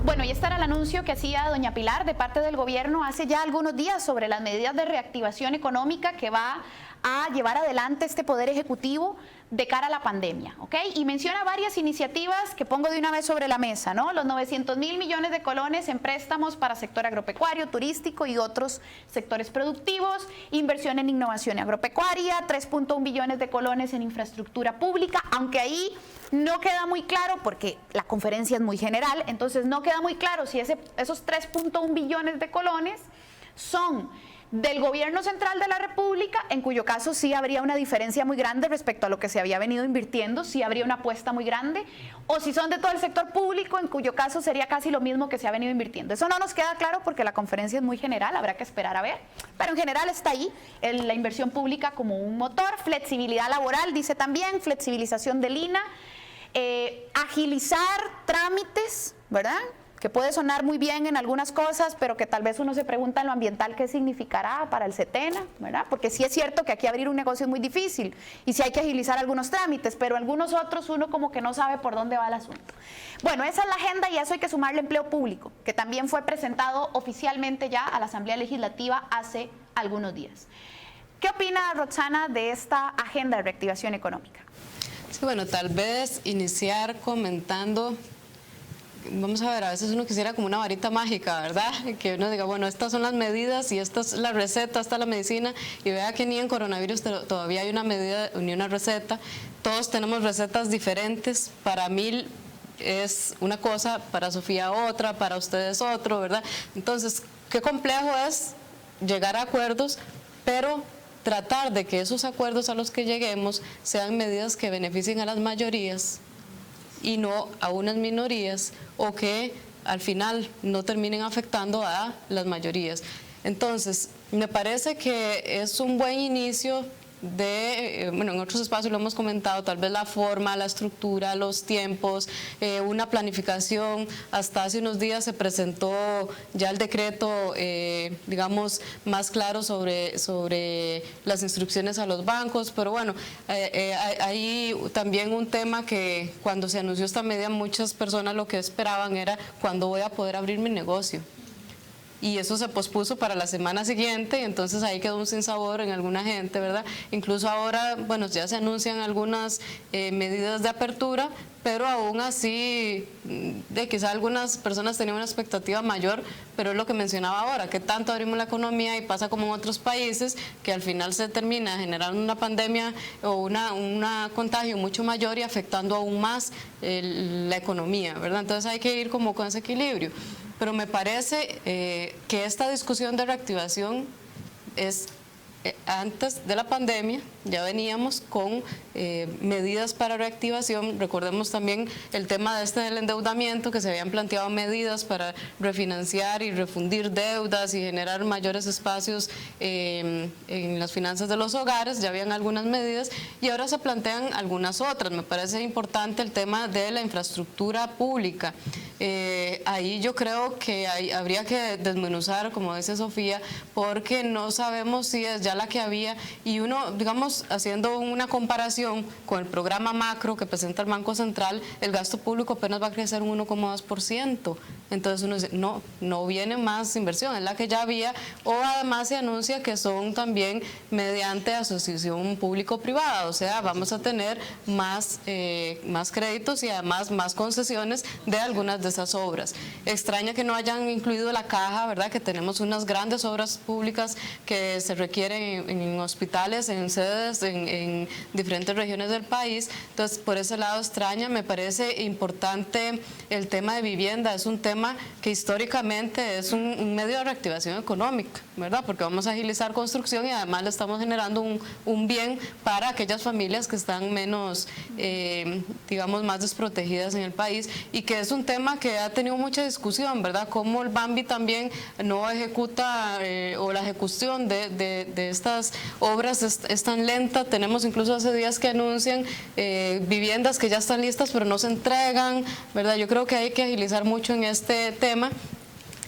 Bueno, y este era el anuncio que hacía doña Pilar de parte del gobierno hace ya algunos días sobre las medidas de reactivación económica que va a llevar adelante este Poder Ejecutivo de cara a la pandemia, ¿ok? Y menciona varias iniciativas que pongo de una vez sobre la mesa, ¿no? Los 900.000 millones de colones en préstamos para sector agropecuario, turístico y otros sectores productivos, inversión en innovación agropecuaria, 3.1 billones de colones en infraestructura pública, aunque ahí no queda muy claro porque la conferencia es muy general, entonces no queda muy claro si esos 3.1 billones de colones son del gobierno central de la República, en cuyo caso sí habría una diferencia muy grande respecto a lo que se había venido invirtiendo, sí habría una apuesta muy grande, o si son de todo el sector público, en cuyo caso sería casi lo mismo que se ha venido invirtiendo. Eso no nos queda claro porque la conferencia es muy general, habrá que esperar a ver, pero en general está ahí la inversión pública como un motor, flexibilidad laboral, dice también, flexibilización del INA, agilizar trámites, ¿verdad?, que puede sonar muy bien en algunas cosas, pero que tal vez uno se pregunta en lo ambiental qué significará para el SETENA, ¿verdad? Porque sí es cierto que aquí abrir un negocio es muy difícil y sí hay que agilizar algunos trámites, pero algunos otros uno como que no sabe por dónde va el asunto. Bueno, esa es la agenda y a eso hay que sumarle empleo público, que también fue presentado oficialmente ya a la Asamblea Legislativa hace algunos días. ¿Qué opina Roxana de esta agenda de reactivación económica? Sí, bueno, tal vez iniciar comentando. Vamos a ver, a veces uno quisiera como una varita mágica, ¿verdad? Que uno diga, bueno, estas son las medidas y esta es la receta, esta es la medicina, y vea que ni en coronavirus todavía hay una medida ni una receta. Todos tenemos recetas diferentes. Para mí es una cosa, para Sofía otra, para ustedes otro, ¿verdad? Entonces, qué complejo es llegar a acuerdos, pero tratar de que esos acuerdos a los que lleguemos sean medidas que beneficien a las mayorías y no a unas minorías, o que al final no terminen afectando a las mayorías. Entonces, me parece que es un buen inicio de, bueno, en otros espacios lo hemos comentado, tal vez la forma, la estructura, los tiempos, una planificación. Hasta hace unos días se presentó ya el decreto, digamos, más claro sobre las instrucciones a los bancos, pero bueno, hay también un tema que cuando se anunció esta medida muchas personas lo que esperaban era cuándo voy a poder abrir mi negocio. Y eso se pospuso para la semana siguiente, y entonces ahí quedó un sinsabor en alguna gente, ¿verdad? Incluso ahora, bueno, ya se anuncian algunas medidas de apertura, pero aún así, quizá algunas personas tenían una expectativa mayor, pero es lo que mencionaba ahora, que tanto abrimos la economía y pasa como en otros países, que al final se termina generando una pandemia o una contagio mucho mayor y afectando aún más la economía, ¿verdad? Entonces hay que ir como con ese equilibrio. Pero me parece que esta discusión de reactivación es antes de la pandemia, ya veníamos con medidas para reactivación. Recordemos también el tema del endeudamiento, que se habían planteado medidas para refinanciar y refundir deudas y generar mayores espacios en las finanzas de los hogares. Ya habían algunas medidas y ahora se plantean algunas otras. Me parece importante el tema de la infraestructura pública. Ahí yo creo que habría que desmenuzar, como dice Sofía, porque no sabemos si es ya la que había, y uno, digamos, haciendo una comparación con el programa macro que presenta el Banco Central, el gasto público apenas va a crecer un 1,2%. Entonces uno dice, no viene más inversión, es la que ya había, o además se anuncia que son también mediante asociación público-privada, o sea, vamos a tener más créditos y además más concesiones de algunas de esas obras. Extraña que no hayan incluido la caja, ¿verdad? Que tenemos unas grandes obras públicas que se requieren en hospitales, en sedes, en diferentes regiones del país. Entonces, por ese lado extraña. Me parece importante el tema de vivienda, es un tema que históricamente es un medio de reactivación económica, ¿verdad? Porque vamos a agilizar construcción y además le estamos generando un bien para aquellas familias que están menos, digamos, más desprotegidas en el país, y que es un tema que ha tenido mucha discusión, ¿verdad? Cómo el BAMBI también no ejecuta, o la ejecución de estas obras es tan lenta. Tenemos incluso hace días que anuncian viviendas que ya están listas pero no se entregan, ¿verdad? Yo creo que hay que agilizar mucho en este tema.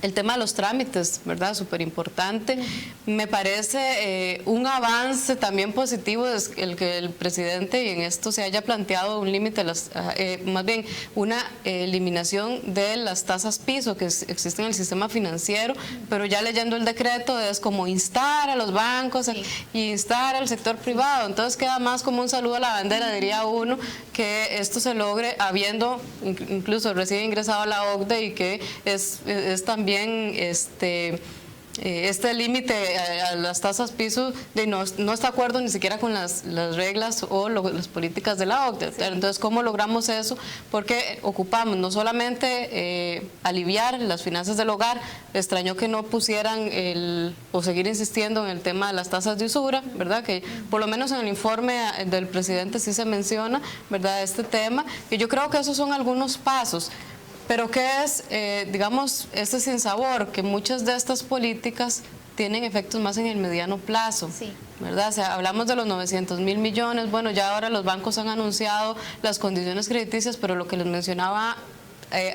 El tema de los trámites, ¿verdad? Súper importante. Me parece un avance también positivo es el que el presidente y en esto se haya planteado un límite, más bien una eliminación de las tasas piso que existen en el sistema financiero, pero ya leyendo el decreto es como instar a los bancos y instar al sector privado. Entonces queda más como un saludo a la bandera, diría uno, que esto se logre habiendo incluso recién ingresado a la OCDE y que es también este límite a las tasas piso no está de acuerdo ni siquiera con las reglas o las políticas de la OCDE. Sí. Entonces, ¿cómo logramos eso? Porque ocupamos no solamente aliviar las finanzas del hogar, extrañó que no pusieran o seguir insistiendo en el tema de las tasas de usura, ¿verdad? Que por lo menos en el informe del presidente sí se menciona, ¿verdad?, este tema, y yo creo que esos son algunos pasos. Pero ¿qué es, digamos, este sinsabor? Que muchas de estas políticas tienen efectos más en el mediano plazo, sí, ¿verdad? O sea, hablamos de los 900.000 millones, bueno, ya ahora los bancos han anunciado las condiciones crediticias, pero lo que les mencionaba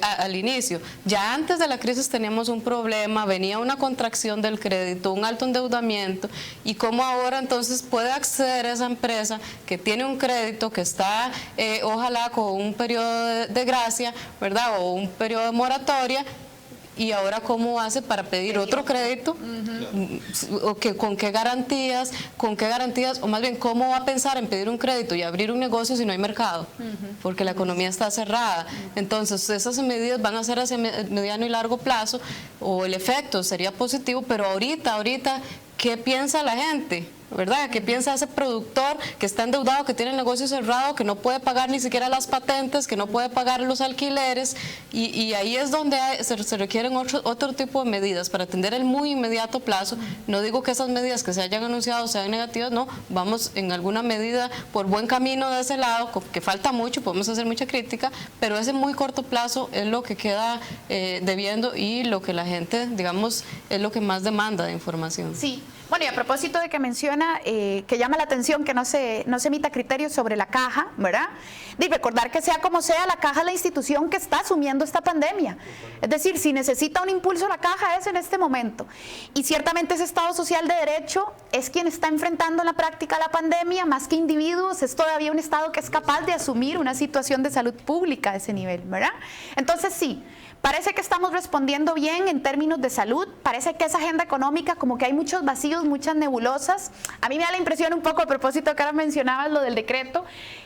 al inicio, ya antes de la crisis teníamos un problema, venía una contracción del crédito, un alto endeudamiento, y cómo ahora entonces puede acceder esa empresa que tiene un crédito que está ojalá con un periodo de gracia, ¿verdad?, o un periodo de moratoria, y ahora cómo hace para pedir otro crédito, con qué garantías, o más bien cómo va a pensar en pedir un crédito y abrir un negocio si no hay mercado, porque la economía está cerrada. Entonces esas medidas van a ser hacia mediano y largo plazo, o el efecto sería positivo, pero ahorita, ¿qué piensa la gente? ¿Verdad? ¿Qué piensa ese productor que está endeudado, que tiene el negocio cerrado, que no puede pagar ni siquiera las patentes, que no puede pagar los alquileres? Y ahí es donde se requieren otro tipo de medidas para atender el muy inmediato plazo. No digo que esas medidas que se hayan anunciado sean negativas, no, vamos en alguna medida por buen camino de ese lado, que falta mucho, podemos hacer mucha crítica, pero ese muy corto plazo es lo que queda debiendo y lo que la gente, digamos, es lo que más demanda de información. Sí. Bueno, y a propósito de que menciona que llama la atención que no se emita criterios sobre la caja, ¿verdad? Y recordar que sea como sea, la caja es la institución que está asumiendo esta pandemia. Es decir, si necesita un impulso la caja es en este momento. Y ciertamente ese Estado social de derecho es quien está enfrentando en la práctica la pandemia, más que individuos, es todavía un Estado que es capaz de asumir una situación de salud pública a ese nivel, ¿verdad? Entonces sí, parece que estamos respondiendo bien en términos de salud, parece que esa agenda económica como que hay muchos vacíos, muchas nebulosas. A mí me da la impresión un poco, a propósito que ahora mencionabas lo del decreto,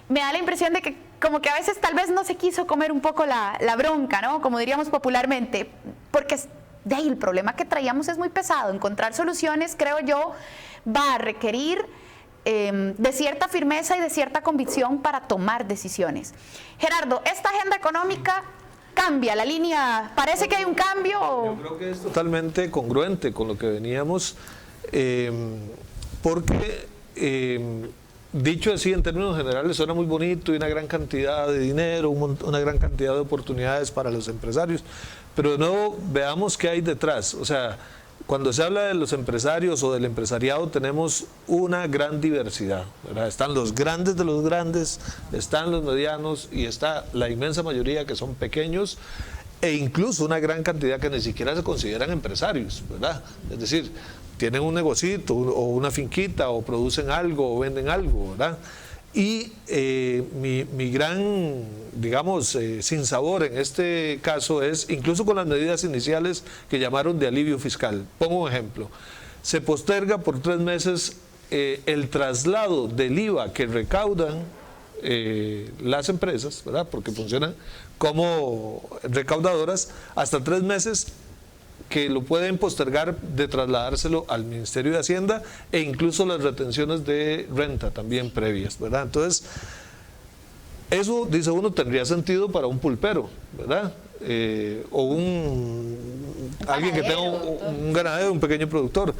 me da la impresión de que como que a veces tal vez no se quiso comer un poco la bronca, ¿no? Como diríamos popularmente, porque de ahí el problema que traíamos es muy pesado. Encontrar soluciones, creo yo, va a requerir de cierta firmeza y de cierta convicción para tomar decisiones. Gerardo, esta agenda económica cambia la línea, parece que hay un cambio. Yo creo que es totalmente congruente con lo que veníamos, porque dicho así en términos generales suena muy bonito y una gran cantidad de dinero, una gran cantidad de oportunidades para los empresarios, pero de nuevo veamos qué hay detrás. O sea, cuando se habla de los empresarios o del empresariado tenemos una gran diversidad, ¿verdad? Están los grandes de los grandes, están los medianos y está la inmensa mayoría que son pequeños e incluso una gran cantidad que ni siquiera se consideran empresarios, ¿verdad? Es decir, tienen un negocito o una finquita o producen algo o venden algo, ¿verdad? Y mi gran, digamos, sinsabor en este caso es, incluso con las medidas iniciales que llamaron de alivio fiscal. Pongo un ejemplo. Se posterga por 3 meses el traslado del IVA que recaudan las empresas, ¿verdad?, porque funcionan como recaudadoras, hasta 3 meses que lo pueden postergar de trasladárselo al Ministerio de Hacienda e incluso las retenciones de renta también previas, ¿verdad? Entonces, eso, dice uno, tendría sentido para un pulpero, ¿verdad? O alguien que tenga un ganadero, un pequeño productor.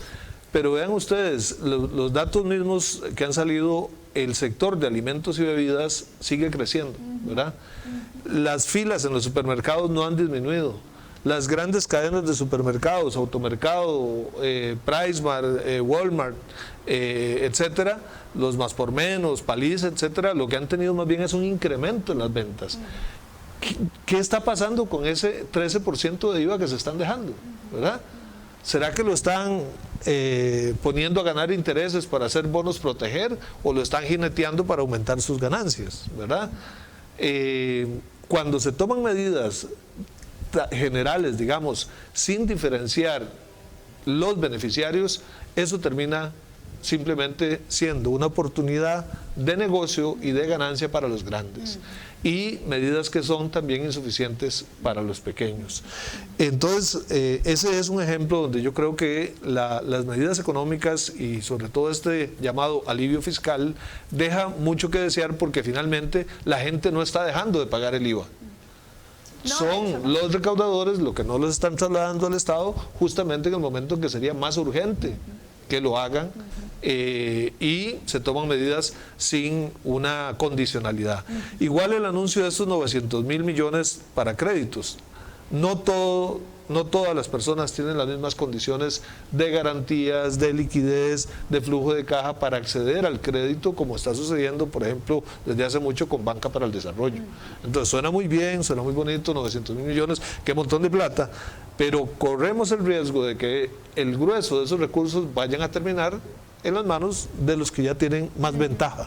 Pero vean ustedes, los datos mismos que han salido, el sector de alimentos y bebidas sigue creciendo, ¿verdad? Las filas en los supermercados no han disminuido. Las grandes cadenas de supermercados, Automercado, PriceMart, Walmart, etcétera, los Más por Menos, Paliza, etcétera, lo que han tenido más bien es un incremento en las ventas. ¿qué está pasando con ese 13% de IVA que se están dejando? ¿Verdad? ¿Será que lo están poniendo a ganar intereses para hacer bonos proteger o lo están jineteando para aumentar sus ganancias? ¿Verdad? Cuando se toman medidas generales, digamos, sin diferenciar los beneficiarios, eso termina simplemente siendo una oportunidad de negocio y de ganancia para los grandes y medidas que son también insuficientes para los pequeños. Entonces, ese es un ejemplo donde yo creo que las medidas económicas y sobre todo este llamado alivio fiscal deja mucho que desear, porque finalmente la gente no está dejando de pagar el IVA. Son los recaudadores lo que no los están trasladando al Estado justamente en el momento en que sería más urgente que lo hagan, y se toman medidas sin una condicionalidad. Igual el anuncio de estos 900.000 millones para créditos. No todas las personas tienen las mismas condiciones de garantías, de liquidez, de flujo de caja para acceder al crédito, como está sucediendo, por ejemplo, desde hace mucho con Banca para el Desarrollo. Entonces suena muy bien, suena muy bonito, 900.000 millones, qué montón de plata, pero corremos el riesgo de que el grueso de esos recursos vayan a terminar en las manos de los que ya tienen más ventaja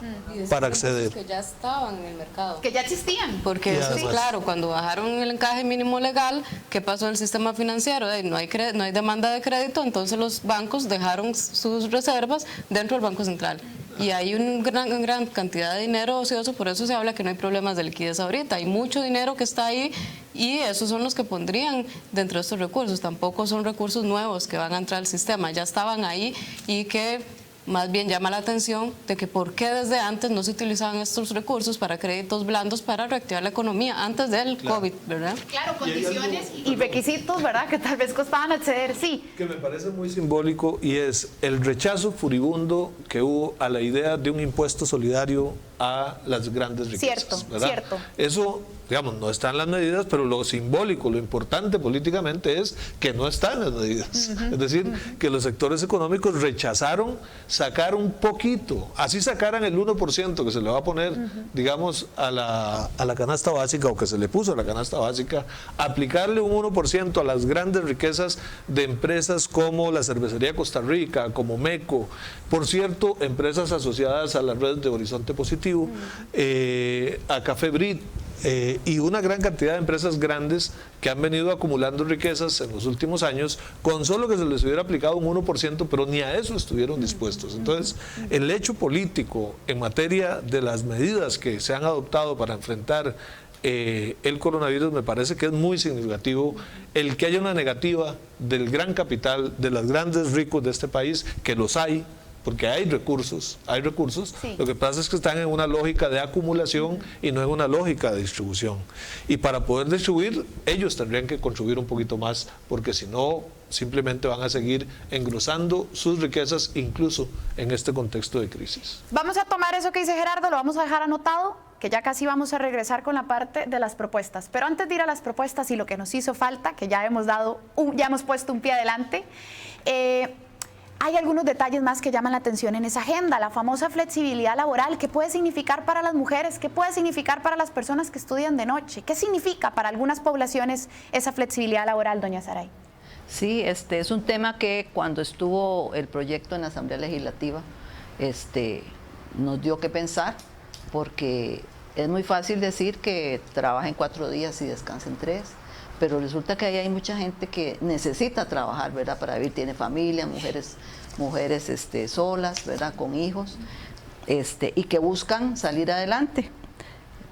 para acceder. Que ya estaban en el mercado. Que ya existían. Porque eso es claro, cuando bajaron el encaje mínimo legal, ¿qué pasó en el sistema financiero? No hay demanda de crédito, entonces los bancos dejaron sus reservas dentro del Banco Central. Y hay una gran cantidad de dinero ocioso, por eso se habla que no hay problemas de liquidez ahorita. Hay mucho dinero que está ahí y esos son los que pondrían dentro de estos recursos. Tampoco son recursos nuevos que van a entrar al sistema, ya estaban ahí, y que más bien llama la atención de que por qué desde antes no se utilizaban estos recursos para créditos blandos para reactivar la economía antes del COVID, ¿verdad? Claro, condiciones y requisitos, ¿verdad? Que tal vez costaban acceder, sí. Que me parece muy simbólico, y es el rechazo furibundo que hubo a la idea de un impuesto solidario a las grandes riquezas. Cierto, ¿verdad? cierto. Eso, digamos, no está en las medidas, pero lo simbólico, lo importante políticamente es que no está en las medidas. Es decir, que los sectores económicos rechazaron sacar un poquito, así sacaran el 1% que se le va a poner, digamos, a la canasta básica, o que se le puso a la canasta básica, aplicarle un 1% a las grandes riquezas de empresas como la Cervecería Costa Rica, como MECO, por cierto, empresas asociadas a las redes de Horizonte Positivo, a Café Brit, y una gran cantidad de empresas grandes que han venido acumulando riquezas en los últimos años, con solo que se les hubiera aplicado un 1%, pero ni a eso estuvieron dispuestos. Entonces, el hecho político en materia de las medidas que se han adoptado para enfrentar el coronavirus, me parece que es muy significativo el que haya una negativa del gran capital, de los grandes ricos de este país, que los hay, porque hay recursos, sí. Lo que pasa es que están en una lógica de acumulación y no en una lógica de distribución. Y para poder distribuir, ellos tendrían que contribuir un poquito más, porque si no, simplemente van a seguir engrosando sus riquezas, incluso en este contexto de crisis. Vamos a tomar eso que dice Gerardo, lo vamos a dejar anotado, que ya casi vamos a regresar con la parte de las propuestas. Pero antes de ir a las propuestas y lo que nos hizo falta, que ya hemos puesto un pie adelante, hay algunos detalles más que llaman la atención en esa agenda. La famosa flexibilidad laboral, ¿qué puede significar para las mujeres? ¿Qué puede significar para las personas que estudian de noche? ¿Qué significa para algunas poblaciones esa flexibilidad laboral, doña Saray? Sí, es un tema que cuando estuvo el proyecto en la Asamblea Legislativa, nos dio que pensar, porque es muy fácil decir que trabajen 4 días y descansen 3, pero resulta que ahí hay mucha gente que necesita trabajar, ¿verdad? Para vivir, tiene familia, mujeres solas, ¿verdad? Con hijos, y que buscan salir adelante,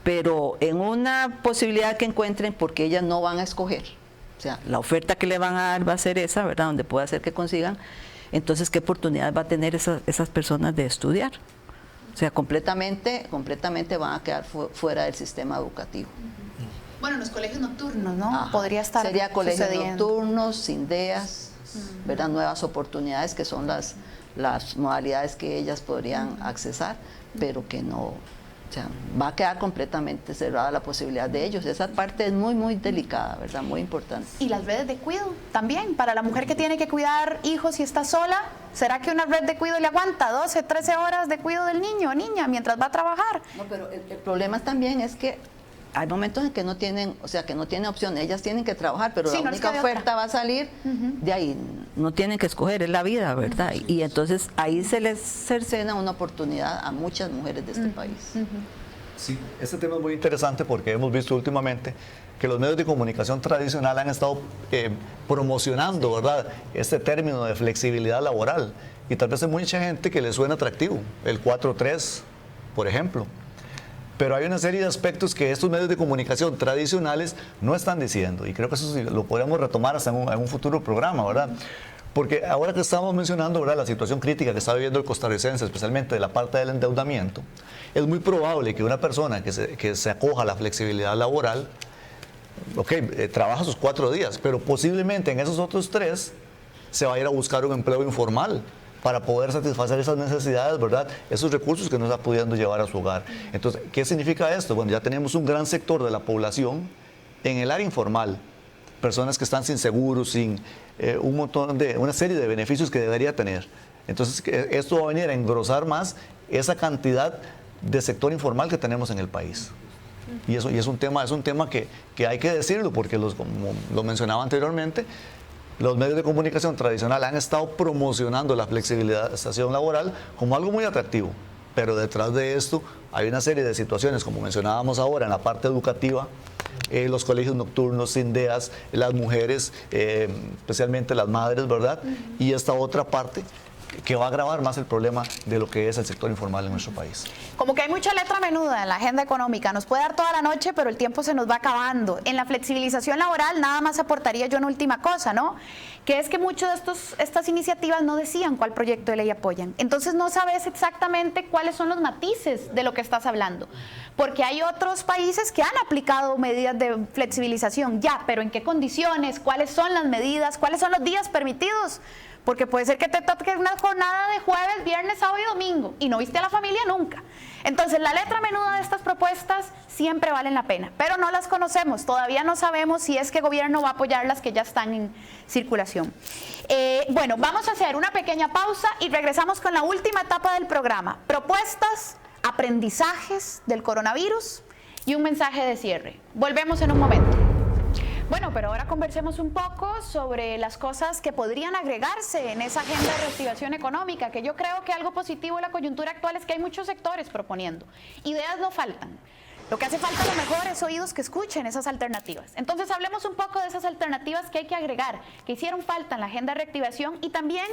pero en una posibilidad que encuentren, porque ellas no van a escoger, o sea, la oferta que le van a dar va a ser esa, ¿verdad? Donde puede hacer que consigan, entonces, ¿qué oportunidad va a tener esas personas de estudiar? O sea, completamente van a quedar fuera del sistema educativo. Bueno, los colegios nocturnos, ¿no? Podría estar Sería colegios sucediendo. nocturnos, sin DEAS, ¿verdad? Nuevas oportunidades, que son las modalidades que ellas podrían accesar, pero que no, o sea, va a quedar completamente cerrada la posibilidad de ellos. Esa parte es muy, muy delicada, ¿verdad? Muy importante. Y las redes de cuidado también, para la mujer que tiene que cuidar hijos y está sola, ¿será que una red de cuidado le aguanta 12, 13 horas de cuidado del niño o niña mientras va a trabajar? No, pero el problema también es que hay momentos en que no tienen, o sea, que no tienen opción, ellas tienen que trabajar, pero Sí, la no les única queda oferta otra. va a salir de ahí, no tienen que escoger, es la vida, ¿verdad? Y entonces ahí se les cercena una oportunidad a muchas mujeres de este país. Sí, este tema es muy interesante porque hemos visto últimamente que los medios de comunicación tradicional han estado promocionando, ¿verdad?, este término de flexibilidad laboral. Y tal vez hay mucha gente que le suena atractivo, el 4-3, por ejemplo. Pero hay una serie de aspectos que estos medios de comunicación tradicionales no están diciendo. Y creo que eso sí lo podríamos retomar hasta en un futuro programa, ¿verdad? Porque ahora que estamos mencionando, ¿verdad?, la situación crítica que está viviendo el costarricense, especialmente de la parte del endeudamiento, es muy probable que una persona que se acoja a la flexibilidad laboral, trabaja sus 4 días, pero posiblemente en esos otros 3 se va a ir a buscar un empleo informal para poder satisfacer esas necesidades, ¿verdad?, esos recursos que no está pudiendo llevar a su hogar. Entonces, ¿qué significa esto? Bueno, ya tenemos un gran sector de la población en el área informal, personas que están sin seguros, sin una serie de beneficios que debería tener. Entonces, esto va a venir a engrosar más esa cantidad de sector informal que tenemos en el país. Y es un tema que hay que decirlo, porque como lo mencionaba anteriormente, los medios de comunicación tradicional han estado promocionando la flexibilización laboral como algo muy atractivo, pero detrás de esto hay una serie de situaciones, como mencionábamos ahora, en la parte educativa, los colegios nocturnos, SINDEAS, las mujeres, especialmente las madres, ¿verdad? Y esta otra parte que va a agravar más el problema de lo que es el sector informal en nuestro país. Como que hay mucha letra menuda en la agenda económica, nos puede dar toda la noche, pero el tiempo se nos va acabando. En la flexibilización laboral nada más aportaría yo una última cosa, ¿no? Que es que muchas de estas iniciativas no decían cuál proyecto de ley apoyan. Entonces no sabes exactamente cuáles son los matices de lo que estás hablando. Porque hay otros países que han aplicado medidas de flexibilización, ya, pero ¿en qué condiciones? ¿Cuáles son las medidas? ¿Cuáles son los días permitidos? Porque puede ser que te toque una jornada de jueves, viernes, sábado y domingo y no viste a la familia nunca. Entonces la letra menuda de estas propuestas siempre valen la pena, pero no las conocemos, todavía no sabemos si es que el gobierno va a apoyar las que ya están en circulación. Bueno, vamos a hacer una pequeña pausa y regresamos con la última etapa del programa. Propuestas, aprendizajes del coronavirus y un mensaje de cierre. Volvemos en un momento. Bueno, pero ahora conversemos un poco sobre las cosas que podrían agregarse en esa agenda de reactivación económica, que yo creo que algo positivo de la coyuntura actual es que hay muchos sectores proponiendo. Ideas no faltan. Lo que hace falta a lo mejor es oídos que escuchen esas alternativas. Entonces hablemos un poco de esas alternativas que hay que agregar, que hicieron falta en la agenda de reactivación y también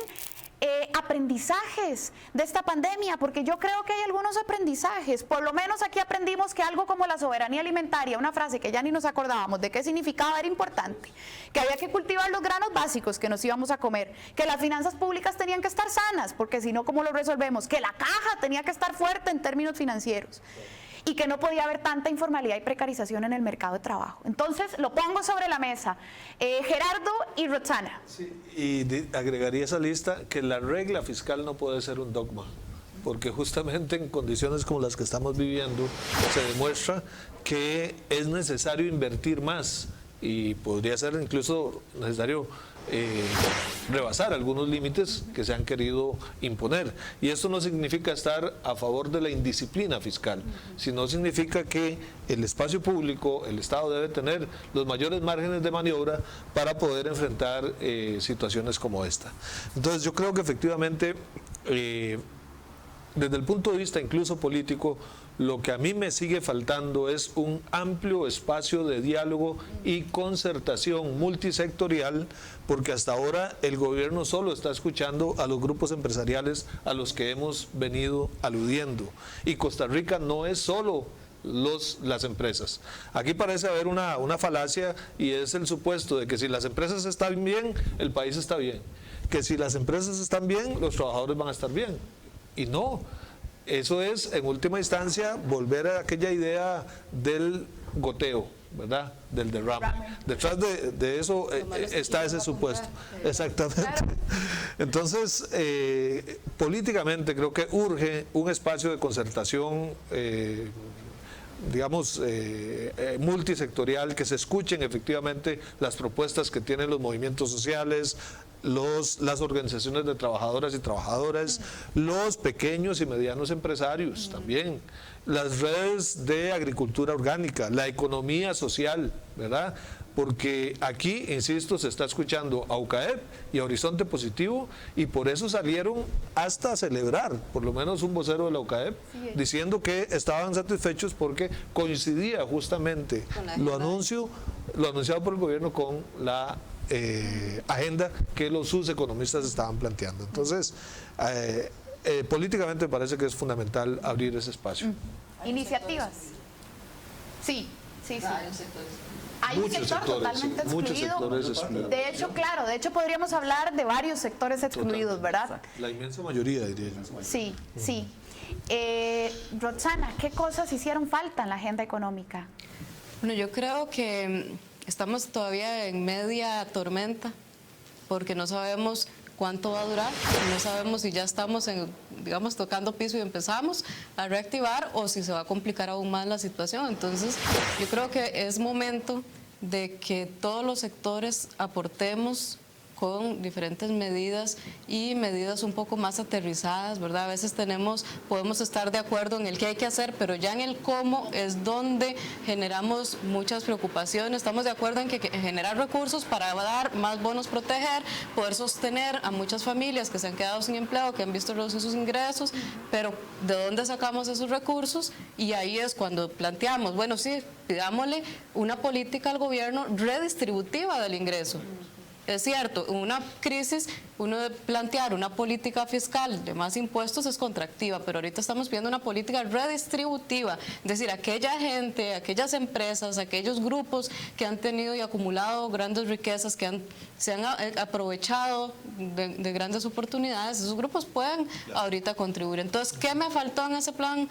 aprendizajes de esta pandemia, porque yo creo que hay algunos aprendizajes. Por lo menos aquí aprendimos que algo como la soberanía alimentaria, una frase que ya ni nos acordábamos de qué significaba, era importante, que había que cultivar los granos básicos que nos íbamos a comer, que las finanzas públicas tenían que estar sanas, porque si no, ¿cómo lo resolvemos? Que la caja tenía que estar fuerte en términos financieros y que no podía haber tanta informalidad y precarización en el mercado de trabajo. Entonces, lo pongo sobre la mesa. Gerardo y Roxana. Sí, y agregaría a esa lista que la regla fiscal no puede ser un dogma, porque justamente en condiciones como las que estamos viviendo se demuestra que es necesario invertir más y podría ser incluso necesario rebasar algunos límites que se han querido imponer. Y esto no significa estar a favor de la indisciplina fiscal, sino significa que el espacio público, el Estado debe tener los mayores márgenes de maniobra para poder enfrentar situaciones como esta. Entonces yo creo que efectivamente, desde el punto de vista incluso político, lo que a mí me sigue faltando es un amplio espacio de diálogo y concertación multisectorial, porque hasta ahora el gobierno solo está escuchando a los grupos empresariales a los que hemos venido aludiendo. Y Costa Rica no es solo las empresas. Aquí parece haber una falacia, y es el supuesto de que si las empresas están bien, el país está bien. Que si las empresas están bien, los trabajadores van a estar bien. Y no. Eso es, en última instancia, volver a aquella idea del goteo, ¿verdad? Del derrame. Detrás de eso está ese supuesto. Exactamente. Entonces, políticamente creo que urge un espacio de concertación, digamos, multisectorial, que se escuchen efectivamente las propuestas que tienen los movimientos sociales, las organizaciones de trabajadoras y trabajadores, los pequeños y medianos empresarios también, las redes de agricultura orgánica, la economía social, ¿verdad? Porque aquí, insisto, se está escuchando a UCAEP y a Horizonte Positivo, y por eso salieron hasta a celebrar, por lo menos un vocero de la UCAEP, diciendo que estaban satisfechos porque coincidía justamente lo anunciado por el gobierno con la agenda que sus economistas estaban planteando. Entonces, políticamente parece que es fundamental abrir ese espacio. Iniciativas. Sí. Hay un Muchos sector sectores, totalmente muchos excluido. sectores excluidos. De hecho, claro, podríamos hablar de varios sectores excluidos, ¿verdad? La inmensa mayoría, diría yo. Sí. Roxana, ¿qué cosas hicieron falta en la agenda económica? Bueno, yo creo que estamos todavía en media tormenta, porque no sabemos cuánto va a durar, no sabemos si ya estamos digamos, tocando piso y empezamos a reactivar, o si se va a complicar aún más la situación. Entonces, yo creo que es momento de que todos los sectores aportemos con diferentes medidas y medidas un poco más aterrizadas, ¿verdad? A veces podemos estar de acuerdo en el que hay que hacer, pero ya en el cómo es donde generamos muchas preocupaciones. Estamos de acuerdo en que generar recursos para dar más bonos, proteger, poder sostener a muchas familias que se han quedado sin empleo, que han visto reducir sus ingresos, pero ¿de dónde sacamos esos recursos? Y ahí es cuando planteamos, bueno, sí, pidámosle una política al gobierno redistributiva del ingreso. Es cierto, en una crisis, uno de plantear una política fiscal de más impuestos es contractiva, pero ahorita estamos viendo una política redistributiva, es decir, aquella gente, aquellas empresas, aquellos grupos que han tenido y acumulado grandes riquezas, que se han aprovechado de grandes oportunidades, esos grupos pueden ahorita contribuir. Entonces, ¿qué me faltó en ese plan?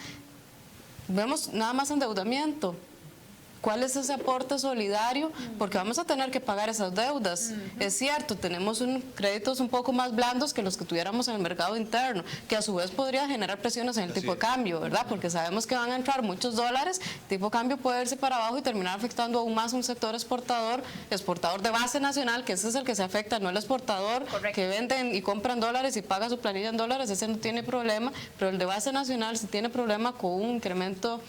Vemos nada más endeudamiento. ¿Cuál es ese aporte solidario? Porque vamos a tener que pagar esas deudas. Es cierto, tenemos créditos un poco más blandos que los que tuviéramos en el mercado interno, que a su vez podría generar presiones en el tipo de cambio, ¿verdad? Porque sabemos que van a entrar muchos dólares, el tipo de cambio puede irse para abajo y terminar afectando aún más un sector exportador de base nacional, que ese es el que se afecta, no el exportador. Correcto. Que venden y compran dólares y paga su planilla en dólares, ese no tiene problema, pero el de base nacional sí tiene problema con un incremento,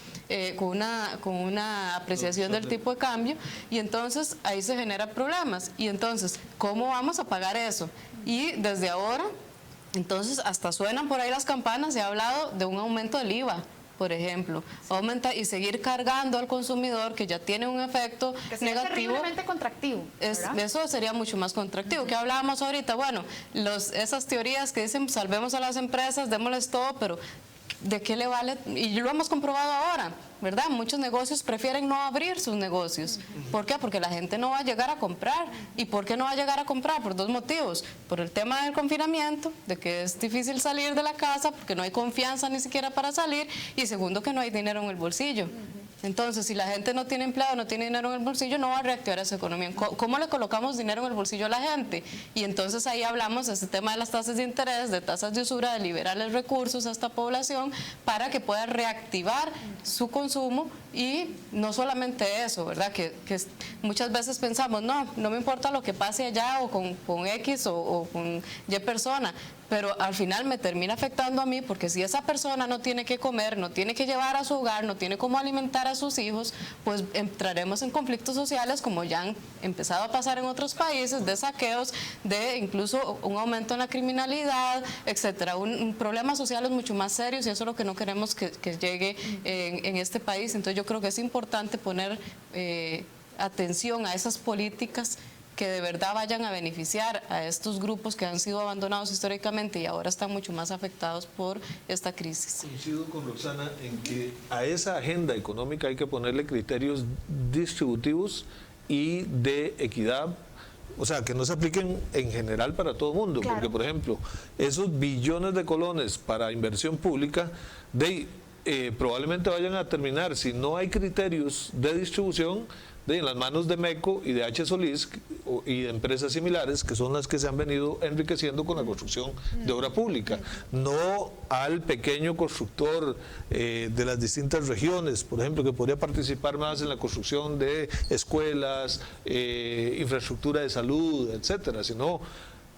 con una apreciación del tipo de cambio, y entonces ahí se generan problemas. Y entonces, ¿cómo vamos a pagar eso? Y desde ahora, entonces hasta suenan por ahí las campanas, se ha hablado de un aumento del IVA, por ejemplo, aumenta y seguir cargando al consumidor, que ya tiene un efecto negativo. Terriblemente contractivo. Eso sería mucho más contractivo. ¿Qué hablábamos ahorita? Bueno, esas teorías que dicen salvemos a las empresas, démosles todo, pero ¿de qué le vale? Y lo hemos comprobado ahora, ¿verdad? Muchos negocios prefieren no abrir sus negocios. ¿Por qué? Porque la gente no va a llegar a comprar. ¿Y por qué no va a llegar a comprar? Por dos motivos. Por el tema del confinamiento, de que es difícil salir de la casa, porque no hay confianza ni siquiera para salir, y segundo, que no hay dinero en el bolsillo. Entonces, si la gente no tiene empleo, no tiene dinero en el bolsillo, no va a reactivar esa economía. ¿Cómo le colocamos dinero en el bolsillo a la gente? Y entonces ahí hablamos de este tema de las tasas de interés, de tasas de usura, de liberarles recursos a esta población para que pueda reactivar su consumo. Y no solamente eso, ¿verdad? Que muchas veces pensamos, no me importa lo que pase allá o con X o con Y persona, pero al final me termina afectando a mí, porque si esa persona no tiene que comer, no tiene que llevar a su hogar, no tiene cómo alimentar a sus hijos, pues entraremos en conflictos sociales, como ya han empezado a pasar en otros países, de saqueos, de incluso un aumento en la criminalidad, etcétera. Un problema social es mucho más serio, y eso es lo que no queremos que llegue en este país. Entonces yo creo que es importante poner atención a esas políticas que de verdad vayan a beneficiar a estos grupos que han sido abandonados históricamente y ahora están mucho más afectados por esta crisis. Coincido con Roxana en que a esa agenda económica hay que ponerle criterios distributivos y de equidad, o sea, que no se apliquen en general para todo el mundo, claro. Porque, por ejemplo, esos billones de colones para inversión pública probablemente vayan a terminar, si no hay criterios de distribución, en las manos de MECO y de H. Solís y de empresas similares, que son las que se han venido enriqueciendo con la construcción de obra pública, no al pequeño constructor de las distintas regiones, por ejemplo, que podría participar más en la construcción de escuelas, infraestructura de salud, etcétera, sino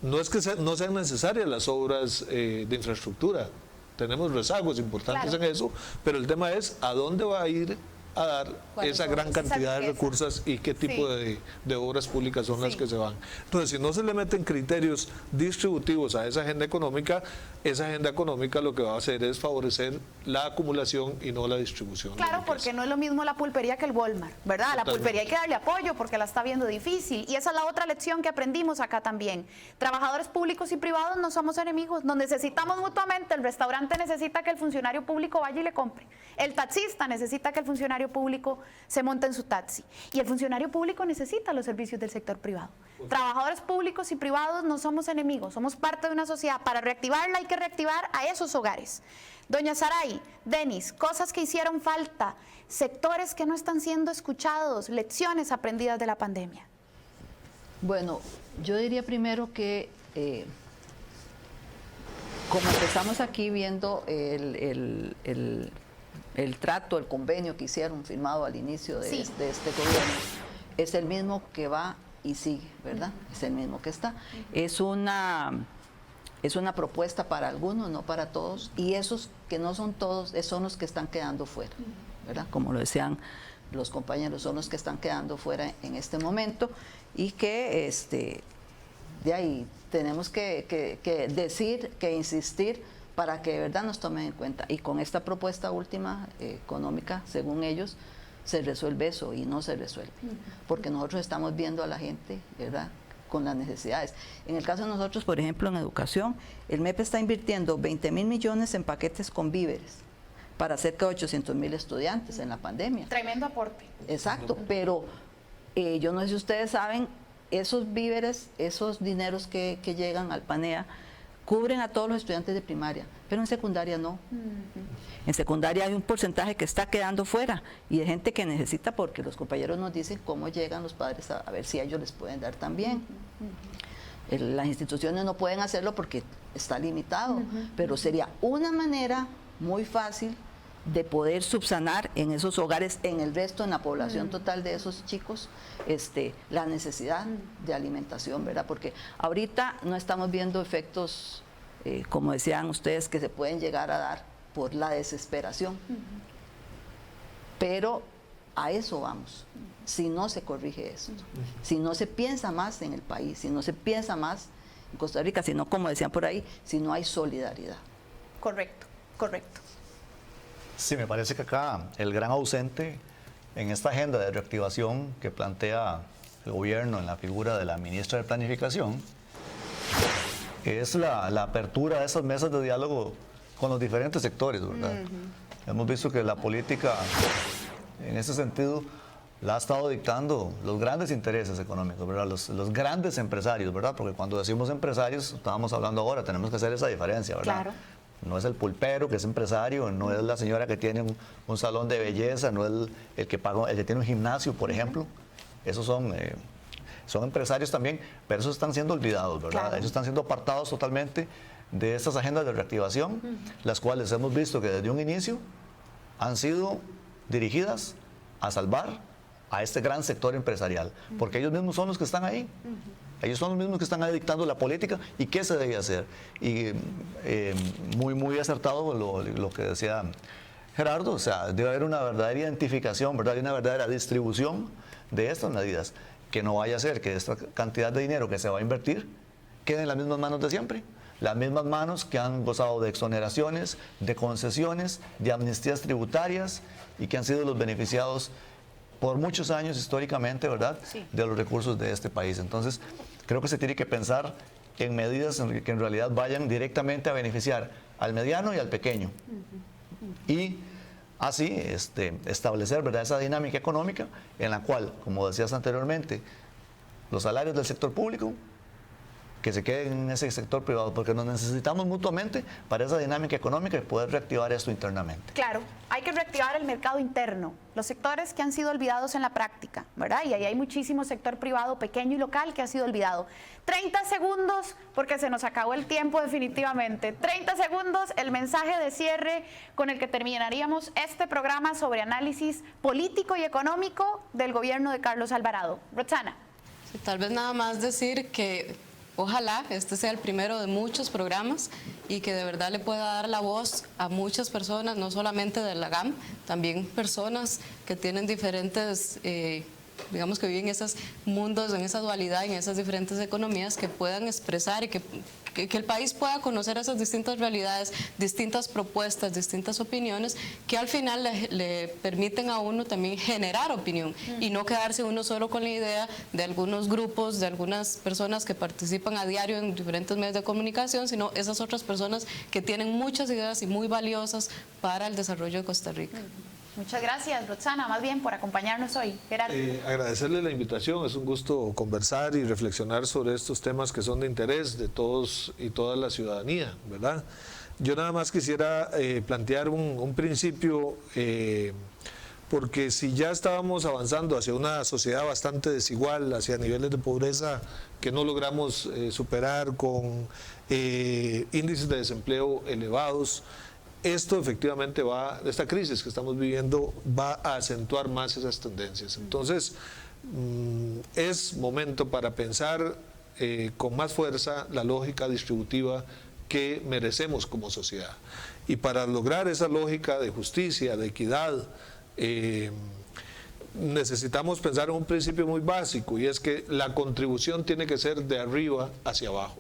no es que no sean necesarias las obras de infraestructura. Tenemos rezagos importantes en eso, pero el tema es a dónde va a ir a dar esa gran cantidad de recursos y qué tipo de obras públicas son las que se van. Entonces, si no se le meten criterios distributivos a esa agenda económica lo que va a hacer es favorecer la acumulación y no la distribución. Claro, porque no es lo mismo la pulpería que el Walmart, ¿verdad? A la pulpería hay que darle apoyo porque la está viendo difícil. Y esa es la otra lección que aprendimos acá también. Trabajadores públicos y privados no somos enemigos, nos necesitamos mutuamente. El restaurante necesita que el funcionario público vaya y le compre. El taxista necesita que el funcionario público se monte en su taxi. Y el funcionario público necesita los servicios del sector privado. Trabajadores públicos y privados no somos enemigos, somos parte de una sociedad. Para reactivarla hay que reactivar a esos hogares. Doña Saray, Denis, cosas que hicieron falta, sectores que no están siendo escuchados, lecciones aprendidas de la pandemia. Bueno, yo diría primero que como empezamos aquí viendo el trato, el convenio que hicieron firmado al inicio de este gobierno, es el mismo que va y sigue, ¿verdad? Es el mismo que está. Es una propuesta para algunos, no para todos, y esos que no son todos son los que están quedando fuera, ¿verdad? Como lo decían los compañeros, son los que están quedando fuera en este momento y que de ahí tenemos que decir, que insistir para que de verdad nos tomen en cuenta. Y con esta propuesta última económica, según ellos, se resuelve eso y no se resuelve. Porque nosotros estamos viendo a la gente, ¿verdad?, con las necesidades. En el caso de nosotros, por ejemplo, en educación, el MEP está invirtiendo 20.000 millones en paquetes con víveres para cerca de 800.000 estudiantes en la pandemia. Tremendo aporte. Exacto, pero yo no sé si ustedes saben, esos víveres, esos dineros que llegan al PANEA, cubren a todos los estudiantes de primaria, pero en secundaria no. En secundaria hay un porcentaje que está quedando fuera y de gente que necesita, porque los compañeros nos dicen cómo llegan los padres a ver si a ellos les pueden dar también. Las instituciones no pueden hacerlo porque está limitado, pero sería una manera muy fácil de poder subsanar en esos hogares, en el resto, en la población total de esos chicos, la necesidad de alimentación, ¿verdad? Porque ahorita no estamos viendo efectos, como decían ustedes, que se pueden llegar a dar por la desesperación. Pero a eso vamos, si no se corrige esto, si no se piensa más en el país, si no se piensa más en Costa Rica, sino, como decían por ahí, si no hay solidaridad. Correcto, correcto. Sí, me parece que acá el gran ausente en esta agenda de reactivación que plantea el gobierno en la figura de la ministra de Planificación es la apertura de esas mesas de diálogo con los diferentes sectores, ¿verdad? Hemos visto que la política, en ese sentido, la ha estado dictando los grandes intereses económicos, ¿verdad? Los grandes empresarios, ¿verdad? Porque cuando decimos empresarios, estábamos hablando ahora, tenemos que hacer esa diferencia, ¿verdad? Claro. No es el pulpero que es empresario, no es la señora que tiene un salón de belleza, no es el que tiene un gimnasio, por ejemplo. Esos son empresarios también, pero esos están siendo olvidados, ¿verdad? Claro. Esos están siendo apartados totalmente de estas agendas de reactivación, las cuales hemos visto que desde un inicio han sido dirigidas a salvar a este gran sector empresarial, porque ellos mismos son los que están ahí. Ellos son los mismos que están ahí dictando la política y qué se debe hacer. Y muy acertado lo que decía Gerardo, o sea, debe haber una verdadera identificación, ¿verdad? Y una verdadera distribución de estas medidas, que no vaya a ser que esta cantidad de dinero que se va a invertir quede en las mismas manos de siempre. Las mismas manos que han gozado de exoneraciones, de concesiones, de amnistías tributarias y que han sido los beneficiados por muchos años históricamente, ¿verdad?, sí, de los recursos de este país. Entonces, creo que se tiene que pensar en medidas que en realidad vayan directamente a beneficiar al mediano y al pequeño. Y así establecer, ¿verdad?, esa dinámica económica en la cual, como decías anteriormente, los salarios del sector público que se queden en ese sector privado, porque nos necesitamos mutuamente para esa dinámica económica y poder reactivar esto internamente. Claro, hay que reactivar el mercado interno, los sectores que han sido olvidados en la práctica, ¿verdad? Y ahí hay muchísimo sector privado pequeño y local que ha sido olvidado. 30 segundos, porque se nos acabó el tiempo definitivamente. 30 segundos, el mensaje de cierre con el que terminaríamos este programa sobre análisis político y económico del gobierno de Carlos Alvarado. Roxana. Sí, tal vez nada más decir que ojalá este sea el primero de muchos programas y que de verdad le pueda dar la voz a muchas personas, no solamente de la GAM, también personas que tienen diferentes, digamos que viven en esos mundos, en esa dualidad, en esas diferentes economías, que puedan expresar y que el país pueda conocer esas distintas realidades, distintas propuestas, distintas opiniones, que al final le permiten a uno también generar opinión y no quedarse uno solo con la idea de algunos grupos, de algunas personas que participan a diario en diferentes medios de comunicación, sino esas otras personas que tienen muchas ideas y muy valiosas para el desarrollo de Costa Rica. Muchas gracias, Roxana, más bien por acompañarnos hoy. Gerardo. Agradecerle la invitación, es un gusto conversar y reflexionar sobre estos temas que son de interés de todos y toda la ciudadanía, ¿verdad? Yo nada más quisiera plantear un principio, porque si ya estábamos avanzando hacia una sociedad bastante desigual, hacia niveles de pobreza que no logramos superar, con índices de desempleo elevados, esto efectivamente esta crisis que estamos viviendo va a acentuar más esas tendencias. Entonces, es momento para pensar con más fuerza la lógica distributiva que merecemos como sociedad. Y para lograr esa lógica de justicia, de equidad, necesitamos pensar en un principio muy básico, y es que la contribución tiene que ser de arriba hacia abajo.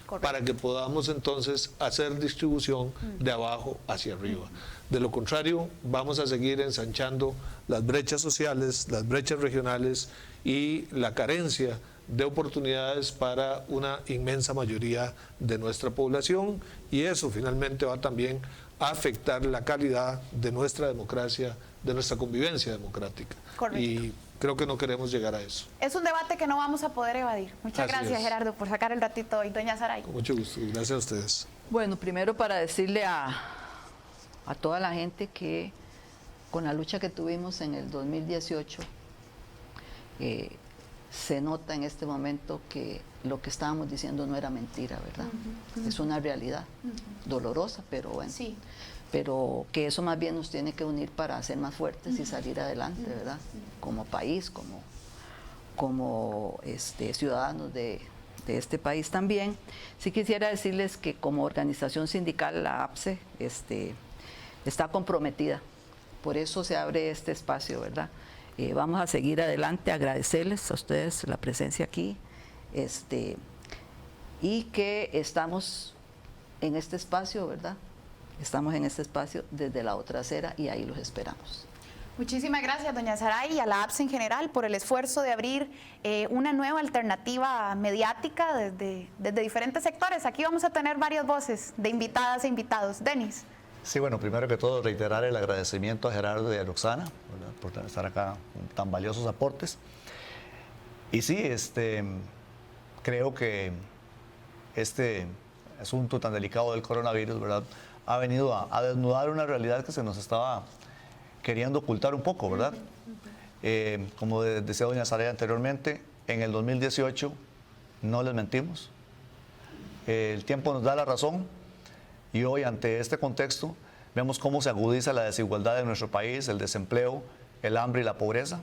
Correcto. Para que podamos entonces hacer distribución de abajo hacia arriba. De lo contrario, vamos a seguir ensanchando las brechas sociales, las brechas regionales y la carencia de oportunidades para una inmensa mayoría de nuestra población, y eso finalmente va también a afectar la calidad de nuestra democracia, de nuestra convivencia democrática. Correcto. Y creo que no queremos llegar a eso. Es un debate que no vamos a poder evadir. Muchas gracias, Gerardo, por sacar el ratito hoy. Doña Saray. Con mucho gusto, gracias a ustedes. Bueno, primero para decirle a toda la gente que con la lucha que tuvimos en el 2018, se nota en este momento que lo que estábamos diciendo no era mentira, ¿verdad? Es una realidad dolorosa, pero bueno. Sí. Pero que eso más bien nos tiene que unir para ser más fuertes y salir adelante, ¿verdad? Como país, como ciudadanos de este país también. Sí quisiera decirles que como organización sindical, la APSE está comprometida. Por eso se abre este espacio, ¿verdad? Vamos a seguir adelante, agradecerles a ustedes la presencia aquí, y que estamos en este espacio, ¿verdad? Estamos en este espacio desde la otra acera y ahí los esperamos. Muchísimas gracias, doña Saray, y a la APSE en general por el esfuerzo de abrir una nueva alternativa mediática desde diferentes sectores. Aquí vamos a tener varias voces de invitadas e invitados. Denis. Sí, bueno, primero que todo reiterar el agradecimiento a Gerardo y a Roxana, ¿verdad?, por estar acá con tan valiosos aportes. Y sí, creo que este asunto tan delicado del coronavirus, ¿verdad?, ha venido a desnudar una realidad que se nos estaba queriendo ocultar un poco, ¿verdad? Como decía doña Saray anteriormente, en el 2018 no les mentimos. El tiempo nos da la razón. Y hoy, ante este contexto, vemos cómo se agudiza la desigualdad en nuestro país, el desempleo, el hambre y la pobreza.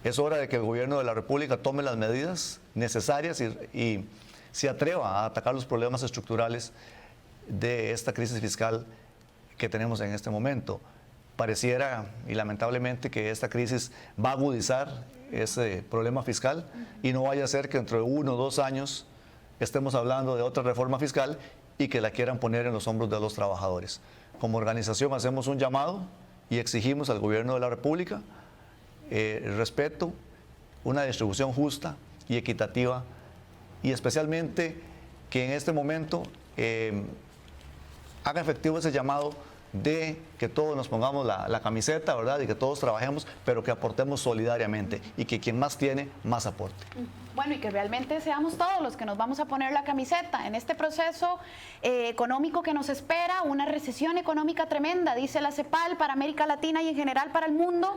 Es hora de que el gobierno de la República tome las medidas necesarias y se atreva a atacar los problemas estructurales de esta crisis fiscal que tenemos en este momento. Pareciera, y lamentablemente, que esta crisis va a agudizar ese problema fiscal, y no vaya a ser que dentro de 1 o 2 años estemos hablando de otra reforma fiscal y que la quieran poner en los hombros de los trabajadores. Como organización hacemos un llamado y exigimos al gobierno de la República el respeto, una distribución justa y equitativa, y especialmente que en este momento haga efectivo ese llamado de que todos nos pongamos la camiseta, ¿verdad?, y que todos trabajemos, pero que aportemos solidariamente, y que quien más tiene, más aporte. Bueno, y que realmente seamos todos los que nos vamos a poner la camiseta en este proceso económico que nos espera, una recesión económica tremenda, dice la CEPAL, para América Latina y en general para el mundo.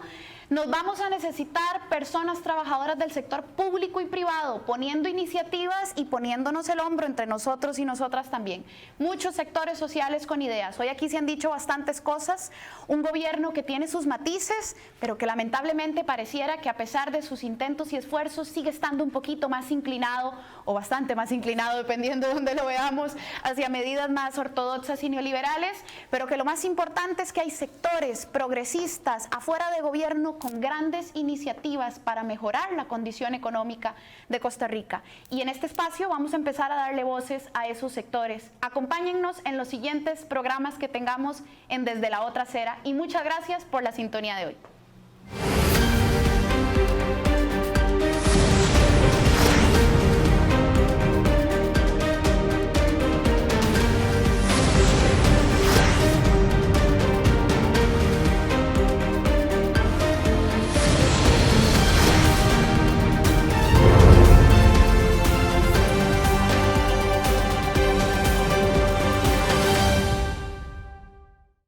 Nos vamos a necesitar personas trabajadoras del sector público y privado, poniendo iniciativas y poniéndonos el hombro entre nosotros y nosotras también. Muchos sectores sociales con ideas. Hoy aquí se han dicho bastantes cosas. Un gobierno que tiene sus matices, pero que lamentablemente pareciera que a pesar de sus intentos y esfuerzos sigue estando un poquito más inclinado, o bastante más inclinado, dependiendo de dónde lo veamos, hacia medidas más ortodoxas y neoliberales, pero que lo más importante es que hay sectores progresistas afuera de gobierno con grandes iniciativas para mejorar la condición económica de Costa Rica. Y en este espacio vamos a empezar a darle voces a esos sectores. Acompáñennos en los siguientes programas que tengamos en Desde la Otra Acera y muchas gracias por la sintonía de hoy.